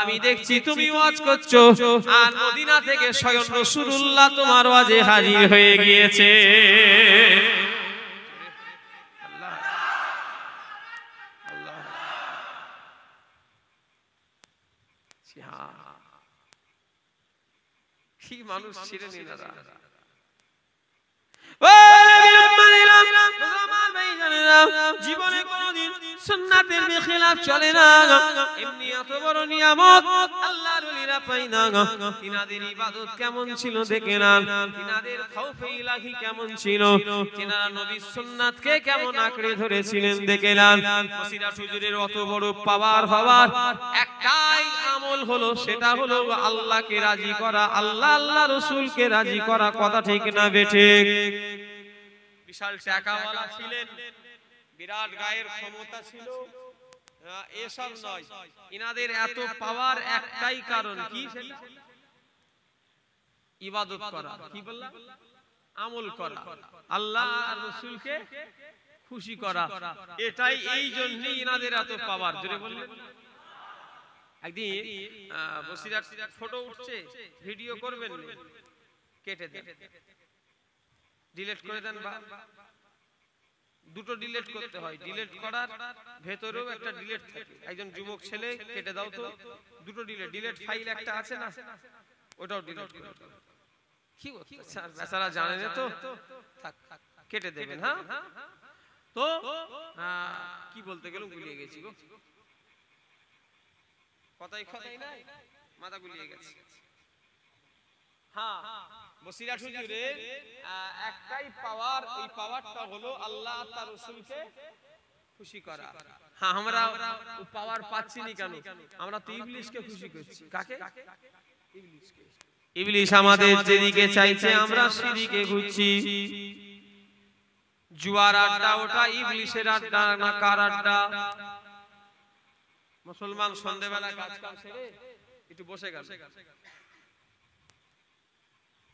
আমি দেখছি তুমি ওয়াজ করছো, আর মদিনা থেকে স্বয়ং রাসূলুল্লাহ তোমার ওয়াজে হাজির হয়ে গিয়েছে। আল্লাহ আল্লাহ, কি মানুষ ছিলেন এনারা। জীবনে কোনদিন সুন্নাতের বিখিলাফ চলে না, এমনি এত বড় নিয়ামত আল্লাহর ওলিরা পায় না। তিনাদের ইবাদত কেমন ছিল দেখে না, তিনাদের খাউফে ইলাহি কেমন ছিল, তিনারা নবীর সুন্নাতকে কেমন আঁকড়ে ধরেছিলেন দেখে না। বসিরাত হুজুরের অত বড় পাওয়ার হওয়ার একটাই আমল হলো, সেটা হলো আল্লাহকে রাজি করা, আল্লাহ আল্লাহ রাসূলকে রাজি করা। কথা ঠিক না বেঠিক? বিশাল টাকাওয়ালা ছিলেন, বিরাট গায়ের ক্ষমতা ছিল, এসব নয়। ইনাদের এত পাওয়ার একটাই কারণ কি, ইবাদত করা। কি বললাম? আমল করা, আল্লাহ আর রাসূলকে খুশি করা। এটাই, এই জন্যই ইনাদের এত পাওয়ার। জোরে বললেন। একদিন বসিরাত ফটো উঠছে, ভিডিও করবেন, কেটে দেন, ডিলিট করে দেন, বা দুটো ডিলিট করতে হয়, ডিলিট করার ভেতরেও একটা ডিলিট থাকে। একজন যুবক ছেলে কেটে দাও তো, দুটো ডিলিট, ডিলিট ফাইল একটা আছে না, ওটাও ডিলিট করে দাও। কি বেচারা জানে না তো, থাক কেটে দেবেন। হ্যাঁ, তো কি বলতে গেলাম ভুলিয়ে গেছি গো, কথাই কথাই নাই, মাথা গুলিয়ে গেছে। হ্যাঁ, বসিরাত হুজুরের একটাই পাওয়ার, ওই পাওয়ারটা হলো আল্লাহ তার রাসূলকে খুশি করা। হ্যাঁ, আমরা ওই পাওয়ার পাচ্ছি না কেন? আমরা তো ইবলিসকে খুশি করছি। কাকে? ইবলিসকে। ইবলিস আমাদের যেদিকে চাইছে আমরা সেদিকে ঘুরছি। জুয়ার আড্ডা ওটা ইবলিসের আড্ডা না কার আড্ডা? মুসলমান সন্ধ্যাবেলা কাজ কাম সেরে একটু বসে গেল,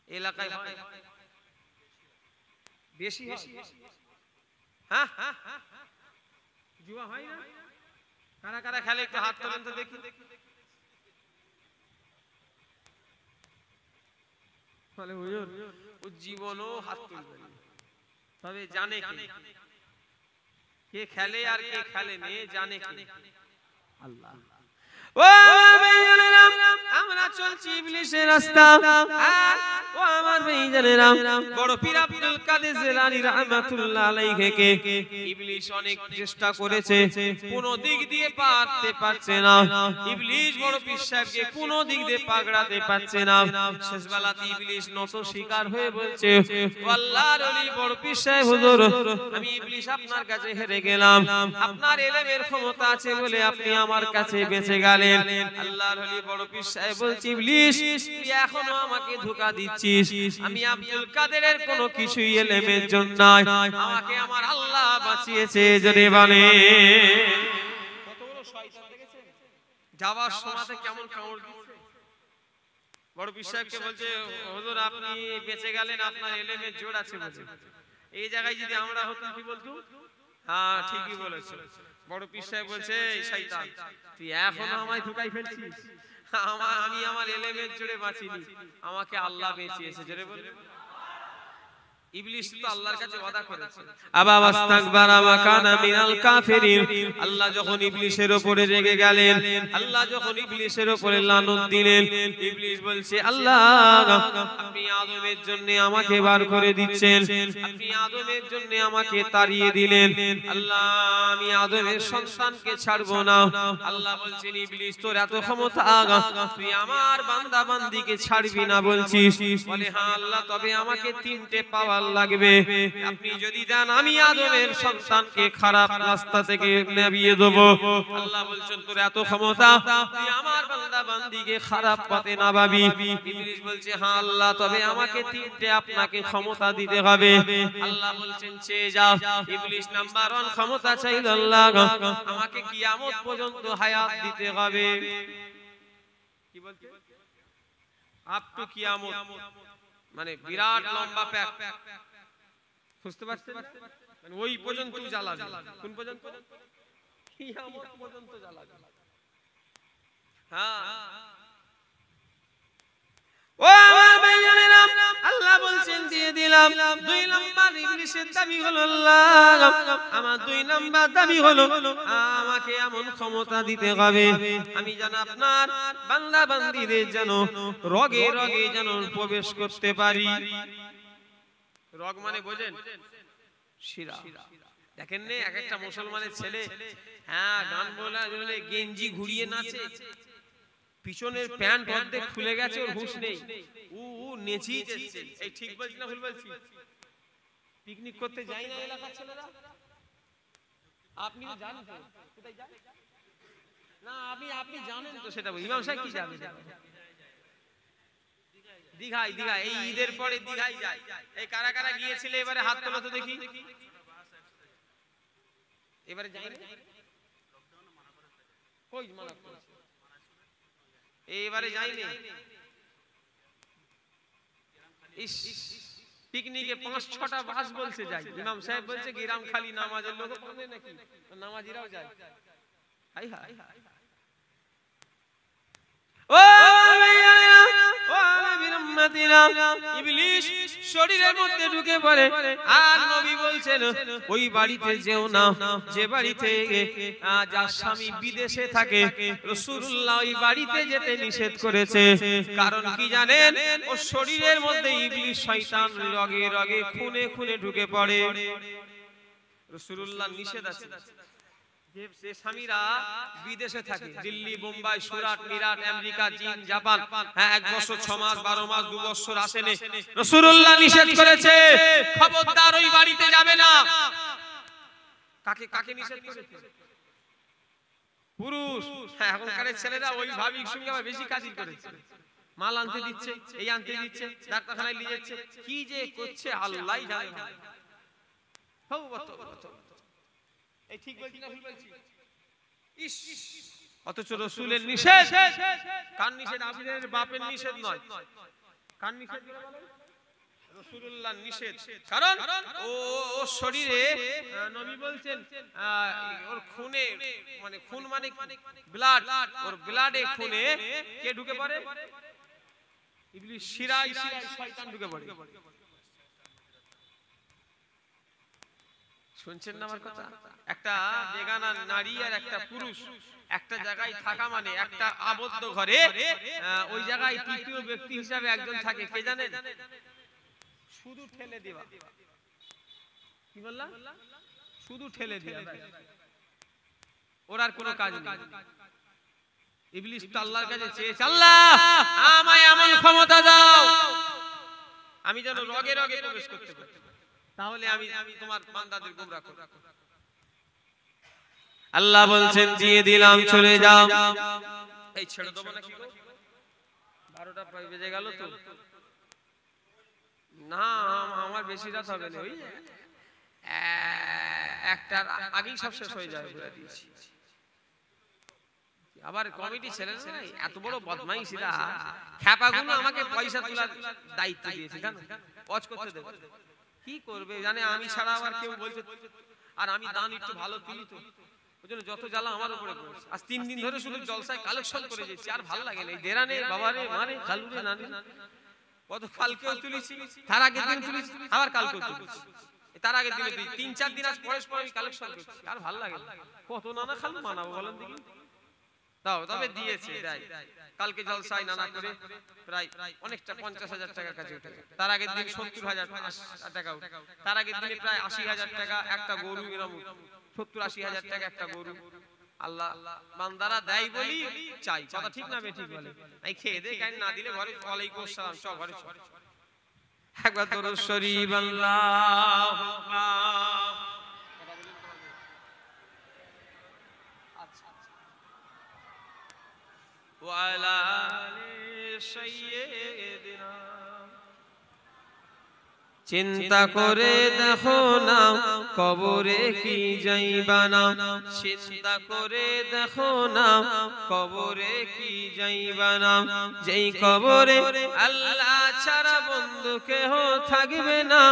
এলাকায় বেশি হয়। হ্যাঁ, জুয়া হয় না? কারা কারা খেলে একটু হাত তোলেন তো দেখি। বলে হুজুর ও জীবনও হাত তুলবে না, তবে জানে কে খেলে আর কে খেলে নে, জানে কে? আল্লাহ। ও ভাইজানেরা, আমরা চলছি ইবলিসের রাস্তা। আর ও আমার ভাইজানেরা, বড় পীর আব্দুল কাদের জিলানী রাহমাতুল্লাহ আলাইহিকে ইবলিস অনেক চেষ্টা করেছে, কোনো দিক দিয়ে পারতে পারছে না। ইবলিস বড় পীর সাহেবকে কোনো দিক দিয়ে পাকড়াতে পারছে না। শেষ বেলাতে ইবলিস নত শিকার হয়ে বলছে, ও আল্লাহর ওলি বড় পীর সাহেব হুজুর, আমি ইবলিস আপনার কাছে হেরে গেলাম। আপনার ইলমের ক্ষমতা আছে বলে আপনি আমার কাছে বেঁচে গেলেন। আল্লাহর ওলি বড় পীর সাহেব বলছে, ইবলিস তুই এখনো আমাকে ধোঁকা দিচ্ছিস। আমি আব্দুল কাদেরের কোনো কিছুই ইলমের জন্য নয়, আমাকে আমার আল্লাহ বাঁচিয়েছে। জোরে বলে কত বড় শয়তান দেখেছেন, যাওয়ার সময়তে কেমন কামড় দিচ্ছে। বড় পীর সাহেবকে বলছে, হুজুর আপনি বেঁচে গেলেন, আপনার ইলমের জোর আছে বলে। এই জায়গায় যদি আমরা হতাম কি বলতো? হ্যাঁ ঠিকই বলেছো। বড় পীর সাহেব বলছে, এই শয়তান তুই এখনো আমায় ধোঁকাই ফেলছিস। আমি আমার ইলমের জোরে বাঁচিনি, আমাকে আল্লাহ বাঁচিয়েছে। জোরে বল। ইবলিস তো আল্লাহর কাছে ওয়াদা করেছে, আবা ওয়াস্তাকবারা ওয়া কানা মিনাল কাফিরিন। আল্লাহ যখন ইবলিসের উপরে রেগে গেলেন, আল্লাহ যখন ইবলিসের উপরে লানত দিলেন, ইবলিস বলছে, আল্লাহ আপনি আদমের জন্য আমাকে বার করে দিচ্ছেন, আপনি আদমের জন্য আমাকে তাড়িয়ে দিলেন, আল্লাহ আমি আদমের সন্তানকে ছাড়বো না। আল্লাহ বলছেন, ইবলিস তোর এত ক্ষমতা, তুই আমার বান্দা বান্দিকে ছাড়বি না বলছিস? বলে, হ্যাঁ আল্লাহ, তবে আমাকে তিনটে পাওয়ার লাগবে। আপনি যদি দেন আমি আদমের সন্তানকে খারাপ রাস্তা থেকে নামিয়ে দেব। আল্লাহ বলছেন, তোর এত ক্ষমতা, তুই আমার বান্দা বান্দিকে খারাপ পথে নামাবি? ইবলিস বলছে, হ্যাঁ আল্লাহ, তবে আমাকে তিনটে আপনাকে ক্ষমতা দিতে হবে। আল্লাহ বলছেন, চেয়ে যাও। ইবলিস নাম্বার 1 ক্ষমতা চাইল, আল্লাহ আমাকে কিয়ামত পর্যন্ত হায়াত দিতে হবে। কি বলতে? আপ টু কিয়ামত, মানে বিরাট লম্বা প্যাক, বুঝতে পারছেন? মানে ওই পর্যন্ত জ্বালাবে। কোন পর্যন্ত? কিয়ামত পর্যন্ত জ্বালাবে। হ্যাঁ ও আমার ভাইজানেরা, আল্লাহ বলছেন দিয়ে দিলাম। 2 নাম্বার ইবলিসের দাবি হলো, আল্লাহ আমার 2 নাম্বার দাবি হলো আমাকে এমন ক্ষমতা দিতে হবে আমি যেন আপনার বান্দা বান্দীদের যেন রগে রগে যেন প্রবেশ করতে পারি। রগ মানে বোঝেন? শিরা। দেখেন না এক একটা মুসলমানের ছেলে, হ্যাঁ গান বলে গেঞ্জি ঘুরিয়ে নাচে, পিছনের প্যান্ট অর্ধেক খুলে গেছে, ওর হুঁশ নেই, ও নেচেই যাচ্ছে। এই ঠিক বলছি না ভুল বলছি? পিকনিক করতে যায় না এলাকার ছেলেরা? আপনি তো জানেন তো কোথায় যায় না, আপনি জানেন তো সেটা। ইমাম সাহেব কি জানেন? দীঘায়, দীঘায় এই ঈদের পরে দীঘায় যায়। এই কারা কারা গিয়েছিল এবারে হাত তোলো তো দেখি। এবারে যায়নি? কই মানা করেছে? এবারে যায়নি। ইস, পিকনিকে 5-6টা বাস বলছে যাই। ইমাম সাহেব বলছে গ্রাম খালি নামাজের লোক পাবে নাকি, নামাজিরাও যায়। হাই হাই ও ইবলিস শরীরের মধ্যে ঢুকে পড়ে। আর নবী বলছেন, ওই বাড়িতে যেও না যে বাড়িতে যার স্বামী বিদেশে থাকে। রাসূলুল্লাহ ওই বাড়িতে যেতে নিষেধ করেছে। কারণ কি জানেন? ও শরীরের মধ্যে ইবলিস শয়তান রগে রগে খুনে খুনে ঢুকে পড়ে। রাসূলুল্লাহ নিষেধ আছে। যে স্বামীরা বিদেশে থাকে, দিল্লি, বোম্বাই, সুরাট, মিরাট, আমেরিকা, চীন, জাপান, হ্যাঁ 1 বছর 6 মাস 12 মাস 2 বছর আসেনি, রাসূলুল্লাহ নিষেধ করেছে, খবরদার ওই বাড়িতে যাবে না। কাকে কাকে নিষেধ করেছে? পুরুষ। হ্যাঁ এখনকার ছেলেরা ওই ভাবির সঙ্গে বেশি কাজিল করেছে, মাল আনতে দিচ্ছে, এই আনতে দিচ্ছে, ডাক্তারখানায় নিয়ে যাচ্ছে, কি যে করছে আল্লাহই জানে। এই ঠিক বলছি না ভুল বলছি? ইস, অথচ রাসূলের নিষেধ। কার নিষেধ? আপনাদের বাপের নিষেধ নয়। কার নিষেধ? রাসূলুল্লাহর নিষেধ। কারণ ও শরীরে নবী বলছেন ওর খুনে, মানে খুন মানে ব্লাড, ওর ব্লাডে খুনে কে ঢুকে পড়ে? ইবলিস শিরায় শিরায় শয়তান ঢুকে পড়ে। শুনছেন না আমার কথা? একটা বেগানা নারী আর একটা পুরুষ একটা জায়গায় থাকা মানে একটা আবদ্ধ ঘরে ওই জায়গায় তৃতীয় ব্যক্তি হিসাবে একজন থাকে, কে জানেন? শুধু ঠেলে দেওয়া। কি বললাম? শুধু ঠেলে দেওয়া, ওর আর কোনো কাজ নেই। ইবলিস তো আল্লাহর কাছে চেয়েছে, আল্লাহ আমায় এমন ক্ষমতা দাও আমি যেন রগে রগে প্রবেশ করতে পারি, তাহলে আমি তোমার বান্দাদের গোমরাহ করব। আল্লাহ বলছেন দিয়ে দিলাম, চলে যাও। এই ছেড়ে দেবো নাকি গো? 12টা প্রায় বেজে গেল তো। না আমার বেশি রাত হবে না, ওই একটার আগেই সব শেষ হয়ে যাবে বলে দিয়েছি। আবার কমিটি ছেলে না এত বড় বদমাইশিরা, খ্যাপাগুলো আমাকে পয়সা তোলার দায়িত্ব দিয়েছে, কেন ওয়াজ করতে দেবে? কি করবে জানে, আমি ছাড়া আবার কেউ বলছে। আর আমি দান একটু ভালো তুলি তো, ওইজন্য যত জ্বালা আমার উপরে পড়ছে। আজ 3 দিন ধরে শুধু জলসায় কালেকশন করে যাচ্ছি, আর ভালো লাগে না। এই দেরানে বাবারে মারে খালুরে নানি, কত কালকেও তুলেছি, তার আগের দিন তুলেছি, আবার কালকেও তুলেছি, তার আগের দিনে 3-4 দিন আজ পরেশ পরে আমি কালেকশন করছি, আর ভালো লাগে না। কত নানা খালু মানাবো বলেন দেখি? দাও তবে দিয়েছে দেয়। কালকে জলসায় নানা করে প্রায় অনেকটা 50,000 টাকার কাছে উঠে, তার আগের দিন 70,000 টাকা উঠে, তার আগের দিনে প্রায় 80,000 টাকা একটা গরু, এরকম 70-80,000 টাকা একটা গরু। আল্লাহ বান্দারা দেয় বলি চাই, কথা ঠিক না বেঠিক বলে? এই খেয়ে দে, কেন না দিলে ঘরে ওয়ালাইকুম আসসালাম সব ঘরে চল। একবার দরুদ শরীফ আল্লাহু আকবার। ওয়ালা আলি সাইয়্যিদিনা। চিন্তা করে দেখো না কবরে কি যাইবা না, চিন্তা করে দেখো না কবরে কি যাইবা না। যেই কবরে আল্লাহ ছাড়া বন্ধু কেহ থাকবে না,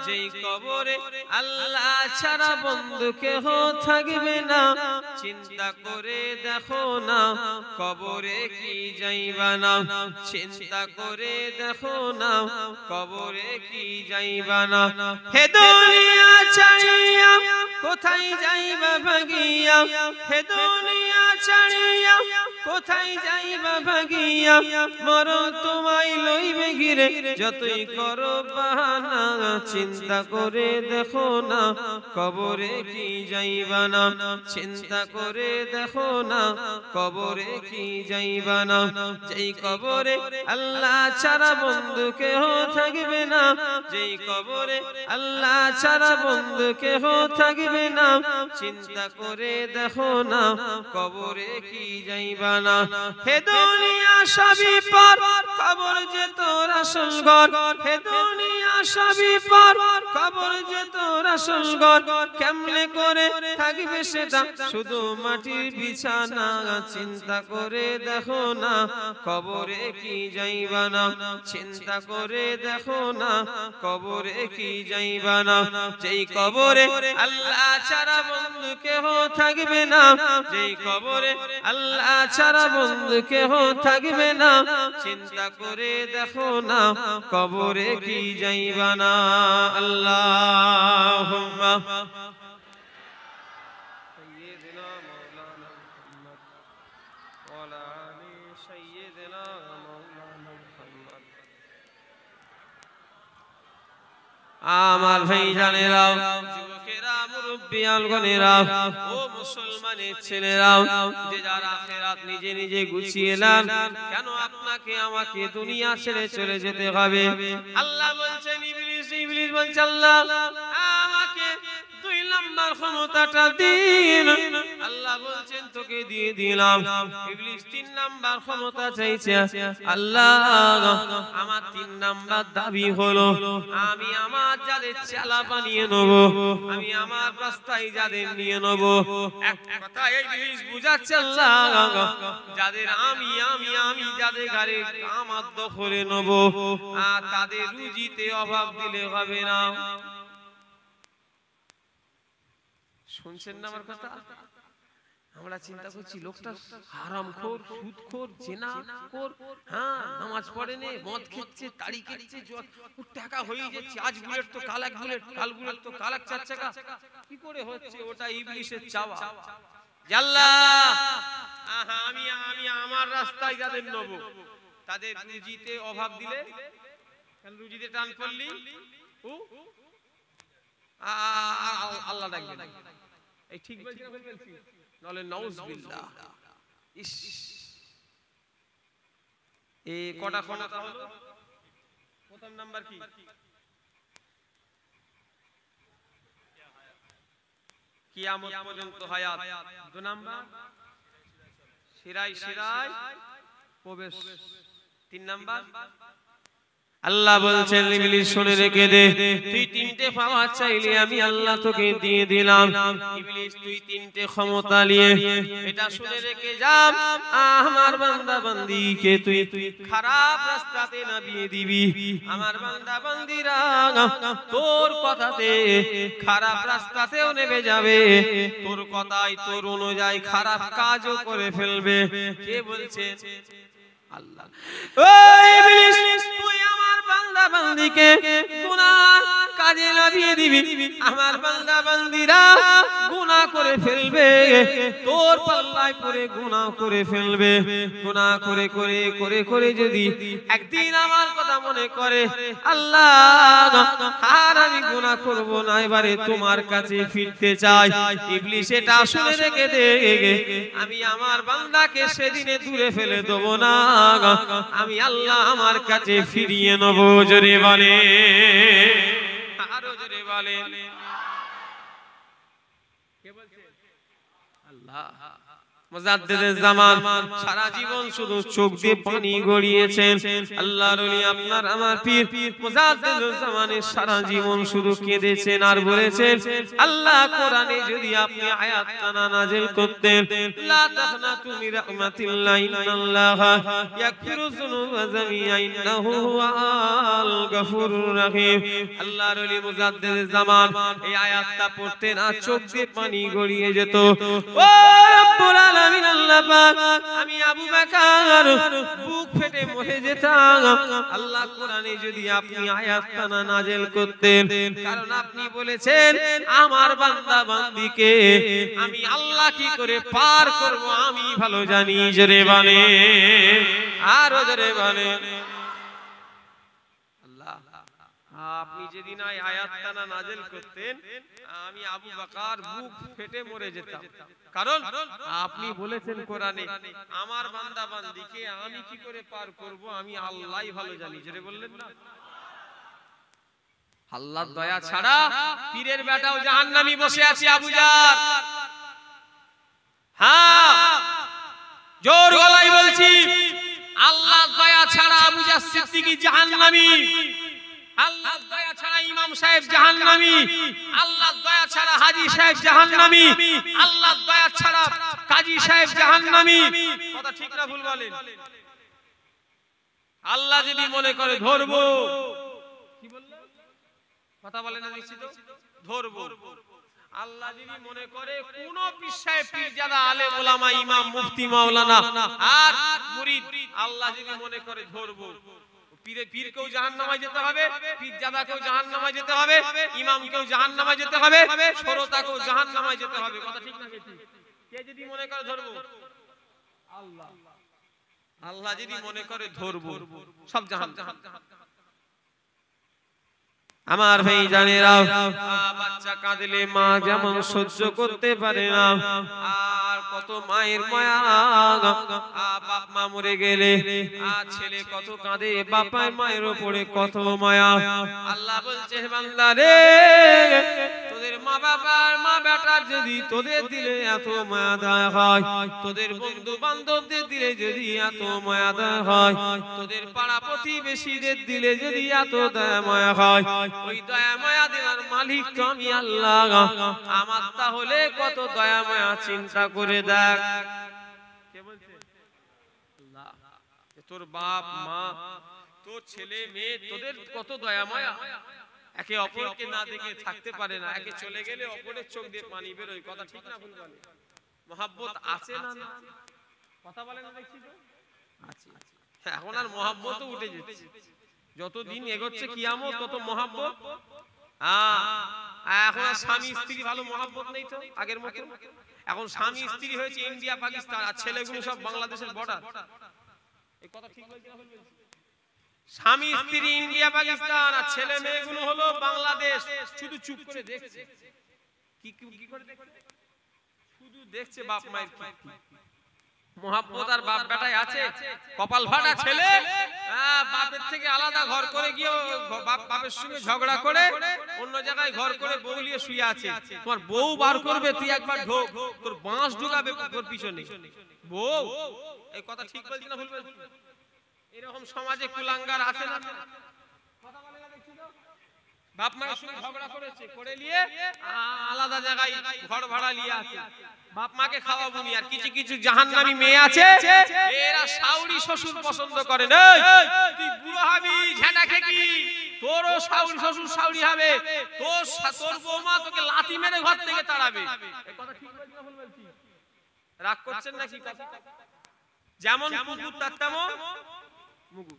যেই কবরে আল্লাহ ছাড়া বন্ধু কেহ থাকবে না। চিন্তা করে দেখো না কবরে কি যাইবা না, চিন্তা করে দেখো না কবরে কি যাইবা না। হে দুনিয়া ছাড়িয়া কোথায় যাইবা ভাগিয়া, হে দুনিয়া ছাড়িয়া কোথায় যাইবা ভাগিয়া। মরণ তোমায় লইবে ঘিরে যতই করো বাহানা। চিন্তা করে দেখো না কবরে কি যাইবা না, চিন্তা করে দেখো না কবরে কি যাইবা না। যেই কবরে আল্লাহ ছাড়া বন্ধু কেহ থাকবে না, যেই কবরে আল্লাহ ছাড়া বন্ধু কেহ থাকবে না। চিন্তা করে দেখো না কবরে কি যাইবা না। হে দুনিয়া সবই পর, কবর যে তোর আসল ঘর। হে দুনিয়া সবই পর, কবর যে তোর আসল ঘর। কেমনে করে থাকবে সেটা শুধু মাটির বিছানা। চিন্তা করে দেখো না কবরে কি যাইবা না, চিন্তা করে দেখো না কবরে কি যাইবা না। যেই কবরে আল্লাহ ছাড়া বন্ধু কেহ থাকবে না, যেই কবরে আল্লাহ ছাড়া বন্ধু কেহ থাকবে না। চিন্তা করে দেখো না কবরে কি যাইবা না। আল্লাহুম্মা সাইয়্যিদিনা মাওলানা মুহাম্মদ ওয়া আলা আলি সাইয়্যিদিনা মাওলানা মুহাম্মদ। আমার ভাইজানেরা, যুবকেরা, মুরব্বিয়ানগণেরা, ও মুসলমানের ছেলেরা, যে যারা আখিরাত নিজে নিজে গুছিয়ে নেন, কেন আপনাকে আমাকে দুনিয়া ছেড়ে চলে যেতে হবে? আল্লাহ বলছেন ইবলিস বলছে আল্লাহ আমাকে 2 নাম্বার ক্ষমতাটা দিন। আল্লাহ বলছেন তোকে দিয়ে দিলাম। ইবলিস 3 নাম্বার ক্ষমতা চাইছে। আল্লাহ আমার 3 নাম্বার দাবি হলো আমি আমার যাদের চালা বানিয়ে নেব, আমি আমার রাস্তায় যাদের নিয়ে নেব। এক কথা ইবলিস বুঝাচ্ছে আল্লাহ যাদের আমি যাদের ঘরে আমার দখলে নেব, আর তাদের রুজিতে অভাব দিলে হবে না। শুনছেন না আমার কথা? আমরা চিন্তা করছি লোকটা হারামখোর, সুদখোর, জেনাখোর, হ্যাঁ নামাজ পড়ে নে, মদ খেচ্ছে, তাড়ি খেচ্ছে, টাকা হয়ে যাচ্ছে, আজ বুলেট তো কাল এক বুলেট, কাল বুলেট তো কাল এক চার চাকা। কি করে হচ্ছে? ওটা ইবলিসের চাওয়া। আল্লাহ আমি আমার রাস্তায় যাদের নেব, তাদের রুজিতে অভাব দিলে, রুজিতে টান পড়লি আল্লাহ ডাকবে। এই ঠিক বলছি না ভুল বলছি? নলে নাউজুবিল্লাহ। ইস, এই কটা ক্ষমতা হলো? প্রথম নাম্বার কি? কিয়ামত পর্যন্ত হায়াত। দুই নাম্বার শিরায় শিরায় প্রবেশ। তিন নাম্বার আল্লাহ বলছেন ইবলিস শুনে রেখে দে, তুই তিনটে পাওয়া চাইলে আমি আল্লাহ তোকে দিয়ে দিলাম। ইবলিস তুই তিনটে ক্ষমতা নিয়ে এটা শুনে রেখে যা, আমার বান্দা বান্দীকে তুই খারাপ রাস্তাতে নামিয়ে দিবি। আমার বান্দা বান্দীরা তোর কথাতে খারাপ রাস্তাতেও নেমে যাবে, তোর কথাই তোর অনুযায়ী খারাপ কাজও করে ফেলবে। কে বলছে? আল্লাহ। ও ইবলিস তুই আমার বান্দা বান্দীকে গুনাহ কাজে লাগিয়ে দিবি, আমার বান্দা বান্দীরা গুনাহ করে ফেলবে, তোর পাল্লায় পড়ে গুনাহ করে ফেলবে। গুনাহ করে করে করে করে যদি একদিন আমার কথা মনে করে আল্লাহ আর আমি গুনাহ করব না, এবারে তোমার কাছে ফিরতে চাই, ইবলিস এটা শুনে রেখে দে, আমি আমার বান্দাকে সেদিনে দূরে ফেলে দেব না, আমি আল্লাহ আমার কাছে ফিরিয়ে নেব। জোরে বলে, আরো জোরে বলে। কে বলছে? আল্লাহ। মুজাদ্দিদে জামান সারা জীবন শুধু চোখ দিয়ে পানি গড়িয়েছেন। আল্লাহর ওলি আপনার আমার পীর মুজাদ্দিদে জামানে সারা জীবন শুধু কেঁদেছেন আর বলেছেন, আল্লাহ কোরআনে যদি আপনি আয়াত তানা নাযিল করতেন, লা তাখনাতু মির রাহমাতিল্লাহ ইন্নাল্লাহা ইয়াগফিরু যুনুবা জামিআ ইন্নাহু হুয়াল গফুরুর রহিম। আল্লাহর ওলি মুজাদ্দিদে জামান এই আয়াতটা পড়তেন আর চোখ দিয়ে পানি গড়িয়ে যেত। ও রব্বুল আলামিন আল্লাহ পাক, আমি আবু বকর বুক ফেটে মরে যেতাম আল্লাহ কোরআনে যদি আপনি আয়াত তানা নাযিল করতেন, কারণ আপনি বলেছেন আমার বান্দা বান্দীকে আমি আল্লাহ কি করে পার করব আমি ভালো জানি। জোরে বলে, আরো জোরে বলে। আল্লাহ আপনি যেদিন আয়াত তানা নাযিল করতেন আমি আবু বকর বুক ফেটে মরে যেতাম, কারণ আপনি বলেছেন কোরআনে আমার বান্দা বান্দীকে আমি কি করে পার করব আমি আল্লাহই ভালো জানি। জোরে বললেন না? আল্লাহর দয়া ছাড়া পীরের বেটাও জাহান্নামী বসে আছে আবু জার। হ্যাঁ জোর গলায় বলছি, আল্লাহর দয়া ছাড়া আবু জার সিদ্দিকী জাহান্নামী, আল্লাহর দয়া ছাড়া ইমাম সাহেব জাহান্নামী, আল্লাহর দয়া ছাড়া হাজী সাহেব জাহান্নামী, আল্লাহর দয়া ছাড়া কাজী সাহেব জাহান্নামী। কথা ঠিক না ভুল বলেন? আল্লাহ যদি মনে করে ধরবো, কি বললেন? কথা বলেন না নিশ্চিত ধরবো। আল্লাহ যদি মনে করে কোন পীর সাহেব পীরজাদা আলেম ওলামা ইমাম মুফতি মাওলানা আর মুরিদ, আল্লাহ যদি মনে করে ধরবো, পীরকেও জাহান্নামে যেতে হবে, পীরজাদাকেও জাহান্নামে যেতে হবে, ইমামকেও জাহান্নামে যেতে হবে, শ্রোতাকেও জাহান্নামে যেতে হবে। কথা ঠিক না? কে যদি মনে করে ধরবো? আল্লাহ। আল্লাহ যদি মনে করে ধরবো সব জাহান্নাম। আমার ভাই জানেরা, বাচ্চা কাঁদলে মা যেমন সহ্য করতে পারে না, আর কত মায়ের মায়া, বাপ মা মরে গেলে ছেলে কত কাঁদে, বাপায় মায়ের উপরে কত মায়া। আল্লাহ বলছে বান্দা রে, তোদের মা বাবার মা বেটার যদি তোদের দিলে এত মায়া দয়া হয়, তোদের বন্ধু বান্ধবদের দিলে যদি এত মায়া দয়া হয়, তোদের পাড়া প্রতিবেশীদের দিলে যদি এত দয়া মায়া হয়, ওই দয়া মায়া দেওয়ার মালিক তো আমি আল্লাহ। আমার তাহলে কত দয়া মায়া চিন্তা করে দেখ। কে বলছে? আল্লাহ। তোর বাপ মা, তোর ছেলে মেয়ে, তোদের কত দয়া মায়া, একে অপরকে না দেখে থাকতে পারে না, একে চলে গেলে অপরের চোখ দিয়ে পানি বেরোয়। কথা ঠিক না ভুল বলে? মহব্বত আছে না? কথা বলেন না দেখছি তো। আছে। এখন আর মহব্বতও উঠে যাচ্ছে, যতদিন এগোচ্ছে কিয়ামত তত মহব্বত। এখন আর স্বামী স্ত্রী ভালো মহব্বত নেই তো আগের মতো। এখন স্বামী স্ত্রী হয়েছে ইন্ডিয়া পাকিস্তান, আর ছেলেগুলো সব বাংলাদেশের বর্ডার। এই কথা ঠিক বলছি না ভুল বলছি? স্বামী স্ত্রী ইন্ডিয়া পাকিস্তান, আর ছেলে মেয়েগুলো হলো বাংলাদেশ। শুধু চুপ করে দেখছে। কি করে দেখছে? শুধু দেখছে বাপ মায়ের কি মহব্বত আর বাপ বেটায় আছে। কপাল ফাটা ছেলে বাপের থেকে আলাদা ঘর করে গিয়ে বাপের সঙ্গে ঝগড়া করে অন্য জায়গায় ঘর করে বউ নিয়ে শুয়ে আছে। তোমার বউ বার করবে, তুই একবার ঢোক, তোর বাঁশ ঢুকাবে তোর পিছনে বউ। এই কথা ঠিক বলছি না ভুল বলছি? এরকম সমাজে কুলাঙ্গার আছে না? কথা বলে না দেখছি তো। বাপ মায়ের সঙ্গে ঝগড়া করেছে, করে নিয়ে আলাদা জায়গায় ঘর ভাড়া নিয়ে আছে। বাপ মাকে খাওয়াবো নি। আর কিছু কিছু জাহান্নামী মেয়ে আছে, এরা শাউরি শ্বশুর পছন্দ করে না। তুই বুড়ো হবি ঝাঁটা খেকি, তোরও শাউরি শ্বশুর শাউরি হবে, তোর বৌমা তোকে লাথি মেরে ঘর থেকে তাড়াবে। এই কথা ঠিক বলছি না ভুল বলছি? রাগ করছেন নাকি? যেমন কুকুর তার তেমন মুগু।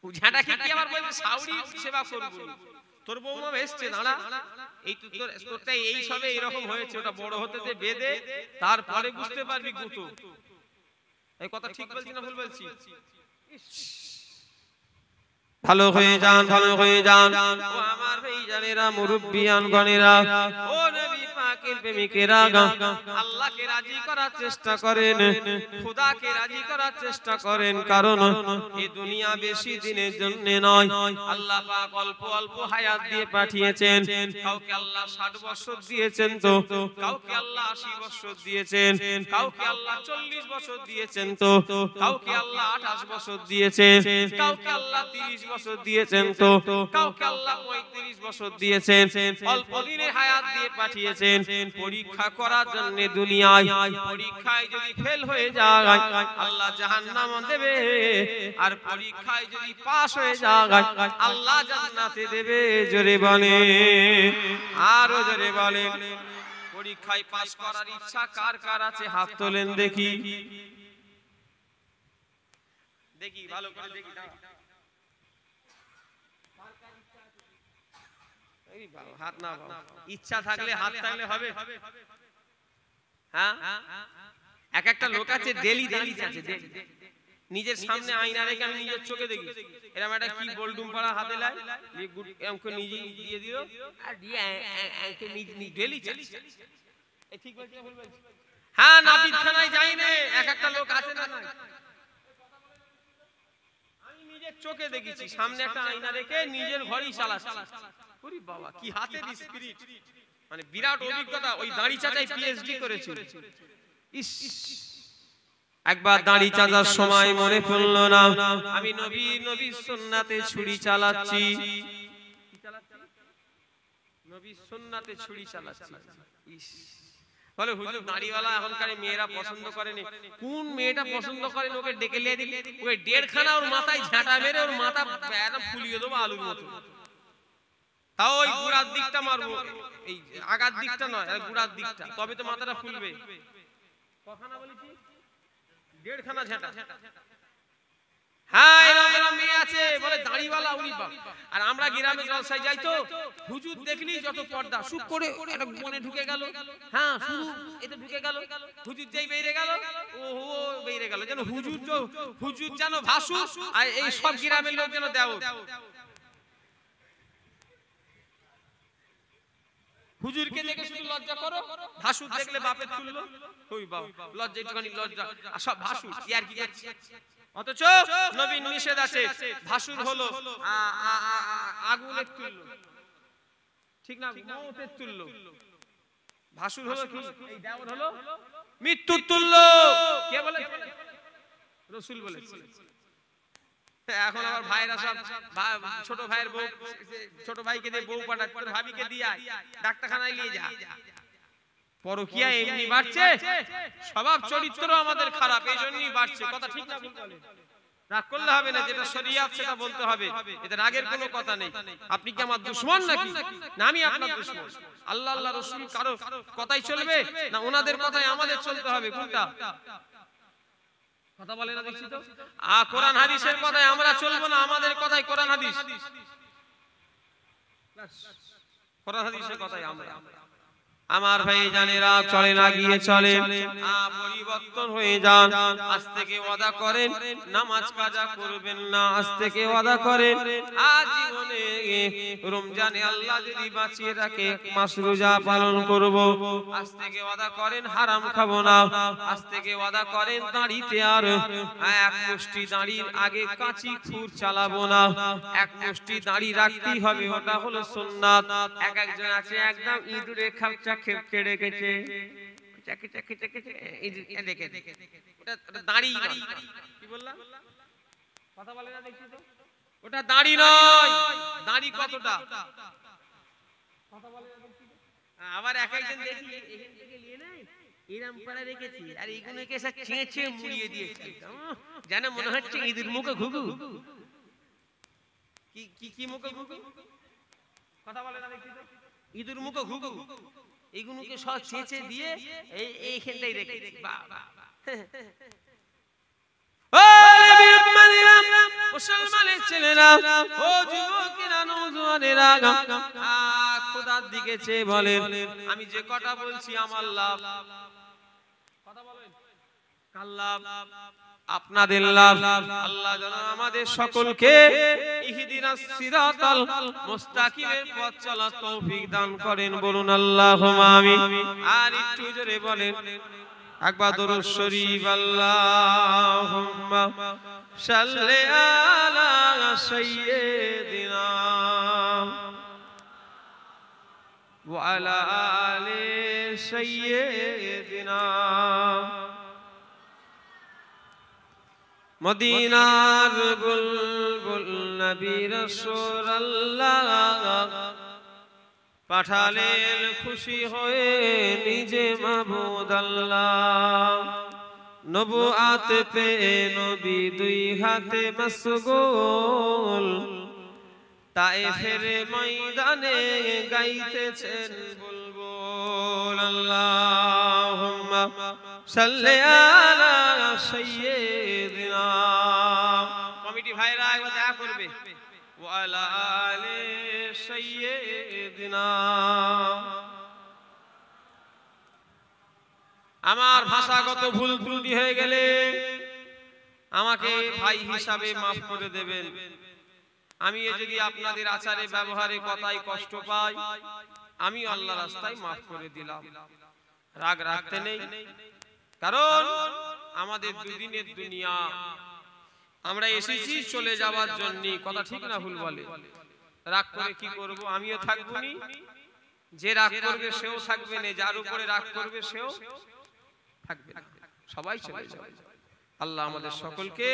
ঝাঁটা খেকি আবার বলছে শাউরি সেবা করবো। তোর বৌমা এসছে দাঁড়া, এই তোরটা এই সবে এরকম হয়েছে, ওটা বড় হতে দে, বেদে, তারপরে বুঝতে পারবি গুতো। এই কথা ঠিক বলছি না ভুল বলছি? ভালো হয়ে যান, ভালো হয়ে যান ও আমার ভাইজানেরা, মুরব্বিয়ান গণেরা, ও নবী পাকের প্রেমিকেরা, আল্লাহকে রাজি করার চেষ্টা করেন, খোদাকে রাজি করার চেষ্টা করেন। কারণ এই দুনিয়া বেশি দিনের জন্য নয়। আল্লাহ পাক অল্প অল্প হায়াত দিয়ে পাঠিয়েছেন। কাউকে আল্লাহ 60 বছর দিয়েছেন, তো কাউকে আল্লাহ 80 বছর দিয়েছেন, কাউকে আল্লাহ 40 বছর দিয়েছেন, তো কাউকে আল্লাহ 28 বছর দিয়েছেন, কাউকে আল্লাহ 30 বছর দিয়েছেন, তো কাউকে আল্লাহ 35 বছর দিয়েছেন। অল্প দিনের হায়াত দিয়ে পাঠিয়েছেন পরীক্ষা করার জন্য দুনিয়ায়। পরীক্ষায় যদি ফেল হয়ে যায় আল্লাহ জাহান্নাম দেবে, আর পরীক্ষায় যদি পাস হয়ে যায় আল্লাহ জান্নাতে দেবে। জোরে বলে, আরো জোরে বলে। পরীক্ষায় পাস করার ইচ্ছা কার কার আছে? হাত তোলেন দেখি, দেখি ভালো করে দেখি। হাত না, ইচ্ছা থাকলে হাত থাকলে হবে। হ্যাঁ, এক একটা লোক আছে ডেলি আছে, নিজের সামনে আয়না রেখে আমি নিজের চোখে দেখি এরকম একটা কি গোলডুম পাড়া হাতে লাই নিজে দিয়ে দিল আর ডেলি চাচ্ছে। ঠিক বলছি না ভুল বলছি? হ্যাঁ, নাপিতখানায় যাই না, এক একটা লোক আছে না, আমি নিজের চোখে দেখেছি সামনে একটা আয়না রেখে নিজের ঘরেই চালাচ্ছে। ওরে বাবা, কি হাতের স্পিরিট, মানে বিরাট অভিজ্ঞতা। ওই দাড়ি চাচাই পিএইচডি করেছিল। ইস, একবার দাড়ি চাচার সময় মনে পড়লো না, আমি নবীর সুন্নাতে ছুরি চালাচ্ছি, নবীর সুন্নাতে ছুরি চালাচ্ছি। ইস, বলে হুজুর দাড়িওয়ালা এখনকার মেয়েরা পছন্দ করেনি। কোন মেয়েটা পছন্দ করেন? ওকে ডেকে নিয়ে দিই, ওই 1.5 খানা ওর মাথায় ঝাঁটা মেরে ওর মাথা একদম ফুলিয়ে দেবো আলুর মতো। তাও ওই গুড়ার দিকটা মারবো, এই আগার দিকটা নয়, গুড়ার দিকটা, তবে তো মাথাটা ফুলবে। কখানা বলেছি? 1.5 খানা ঝাঁটা। হ্যাঁ, এরকম মেয়ে আছে বলে দাড়িওয়ালা উনি বাপ। আর আমরা গ্রামে জলসায় যাই তো হুজুর দেখলি যত পর্দা সুখ করে একটা মনে ঢুকে গেল। হ্যাঁ, শুরু এটা ঢুকে গেল, হুজুর যেই বেরিয়ে গেল ও বেরিয়ে গেল, যেন হুজুর যেন ভাসু, আর এই সব গ্রামের লোক যেন দেও। হুজুরকে দেখে শুধু লজ্জা করো, ভাসুর দেখলে বাপের তুললো, ওই বাবা লজ্জা, একটুখানি লজ্জা, আর সব ভাসুর ইয়ার কি করছে। অথচ নবীর নিষেধ আছে, ভাসুর হলো আগুনের তুল্য, ঠিক না, মওতের তুল্য। ভাসুর হলো কি? এই দেওর হলো মৃত্যুর তুল্য। কে বলে? রাসূল বলেছে। এখন আবার ভাইরা সব ছোট ভাইয়ের বউ, ছোট ভাইকে দিয়ে বউ পাঠায়, তোর ভাবিকে দিয়ে ডাক্তারখানায় নিয়ে যা। পরকীয়া এমনি বাড়ছে, স্বভাব চরিত্র আমাদের খারাপ, এই জন্যই বাড়ছে। কথা ঠিক না ভুল বলে? রাগ করলে হবে না, যেটা শরীয়ত সেটা বলতে হবে, এতে রাগের কোনো কথা নেই। আপনি কি আমার দুশমন নাকি? না আমি আপনার দুশমন। আল্লাহ আল্লাহ রাসূল কারো কথাই চলবে না, ওনাদের কথাই আমাদের চলতে হবে? কোনটা কথা বলে না দেখছি তো? কোরআন হাদিসের কথাই আমরা চলবো না, আমাদের কথাই কোরআন হাদিস। কোরআন হাদিসের কথাই আমরা। আমার ভাই জানেরা, চলে না গিয়ে চলে, পরিবর্তন হয়ে যান। আজ থেকে ওয়াদা করেন নামাজ কাজা করবেন না। আজ থেকে ওয়াদা করেন জীবনে রমজানে আল্লাহ যদি বাঁচিয়ে রাখে এক মাস রোজা পালন করব। আজ থেকে ওয়াদা করেন হারাম খাবো না। আজ থেকে ওয়াদা করেন দাড়িতে আর এক মুষ্টি দাড়ির আগে কাঁচি খুর চালাবো না। এক মুষ্টি দাড়ি রাখতেই হবে, ওটা হলো সুন্নাত। এক একজন আছে একদম ইঁদুরে খাপচা খেপচে রেখেছে, ওটা দাড়ি নয়। কি বললাম? কথা বলে না দেখছি তো? ওটা দাড়ি নয়। দাড়ি কতটা? কথা বলে না দেখছি তো? আবার এক একজন দেখি এখান থেকে নিয়ে নেয় এরম করে রেখেছি, আর এইগুলোকে সব ছেঁচে মুড়িয়ে দিয়েছে, যেন মনে হচ্ছে ইঁদুর মুখে ঘুঘু। কি কি মুখে ঘুঘু? কথা বলে না দেখছি তো? ইঁদুর মুখে ঘুঘু, এইগুলোকে সব ছেঁচে দিয়ে এইখানটাই রেখেছি। মুসলমানের ছেলেরা, ও যুবকেরা, নওজোয়ানেরা, খোদার দিকে চেয়ে বলেন, আমি যে কথা বলছি আমার লাভ। কথা বলেন কার লাভ? আপনাদের লাভ। আল্লাহ যেন আমাদের সকলকে ইহদিনাস সিরাতাল মুস্তাকিমের পথ চলার তৌফিক দান করেন। বলুন আল্লাহুম্মা আমিন। আর একটু জোরে বলেন একবার দরুদ শরীফ। আল্লাহুম্মা সাল্লি আলা সাইয়্যিদিনা ওয়া আলা আলি সাইয়্যিদিনা। মদিনার বুলবুল নবী রাসূলুল্লাহ পাঠালেন খুশি হয়ে নিজে মাবুদ আল্লাহ। নবুয়াত পেয়ে নবী দুই হাতে মশগুল, তায়েফের ময়দানে গাইতেছেন বুলবুল। আল্লাহুম্মা সাল্লি আলা সাইয়্যিদিনা। কমিটি ভাইরা একবার দেখা করবে। ওয়া আলা আলি সাইয়্যিদিনা। আমার ভাষাগত ভুল ত্রুটি হয়ে গেলে আমাকে ভাই হিসাবে মাফ করে দেবেন। আমি যদি আপনাদের আচারে ব্যবহারে কথায় কষ্ট পাই, আমি আল্লাহর রাস্তায় মাফ করে দিলাম। রাগ রাখতে নেই, কারণ আমাদের দুদিনের দুনিয়া, আমরা এসেছি চলে যাওয়ার জন্য। কথা ঠিক না ভুল বলে? রাগ করে কি করব? আমিও থাকবো নি, যে রাগ করবে সেও থাকবে না, যার উপরে রাগ করবে সেও থাকবে না, সবাই চলে যাবে। আল্লাহ আমাদের সকলকে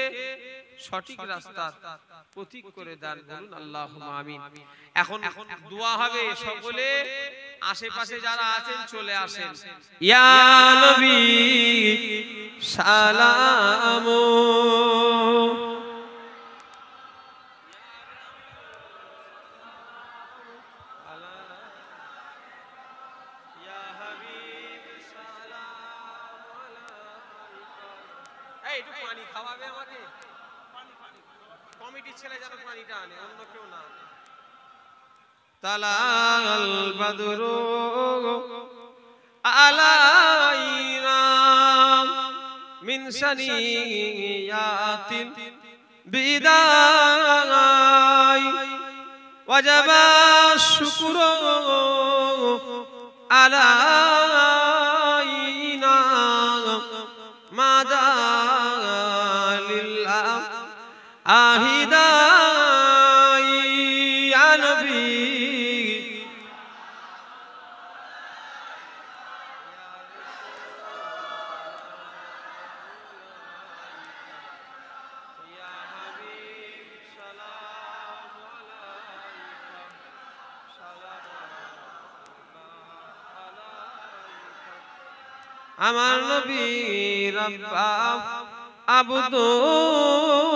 সঠিক রাস্তার পথিক করে দান করুন। আল্লাহুম্মা আমিন। এখন দোয়া হবে, সকলে আশেপাশে যারা আছেন চলে আসেন। ইয়া নবী সালামু তালাল বদরু আলাইনা মিন সানিয়াতিল বিদায় ওয়াজাবা শুকরু আলাইনা মাদা লিল্লাহ আহিদা। আমার নবী রব্বা আব্দুল্লাহ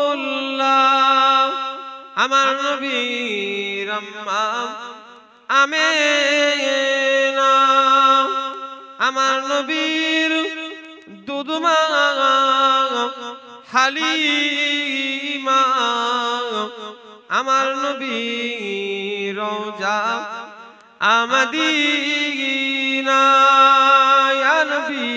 আমার নবীর আম্মা আমেনা আমার নবীর দুধমা হালিমা আমার নবীর রওজা আমাদিনা ইয়া নবী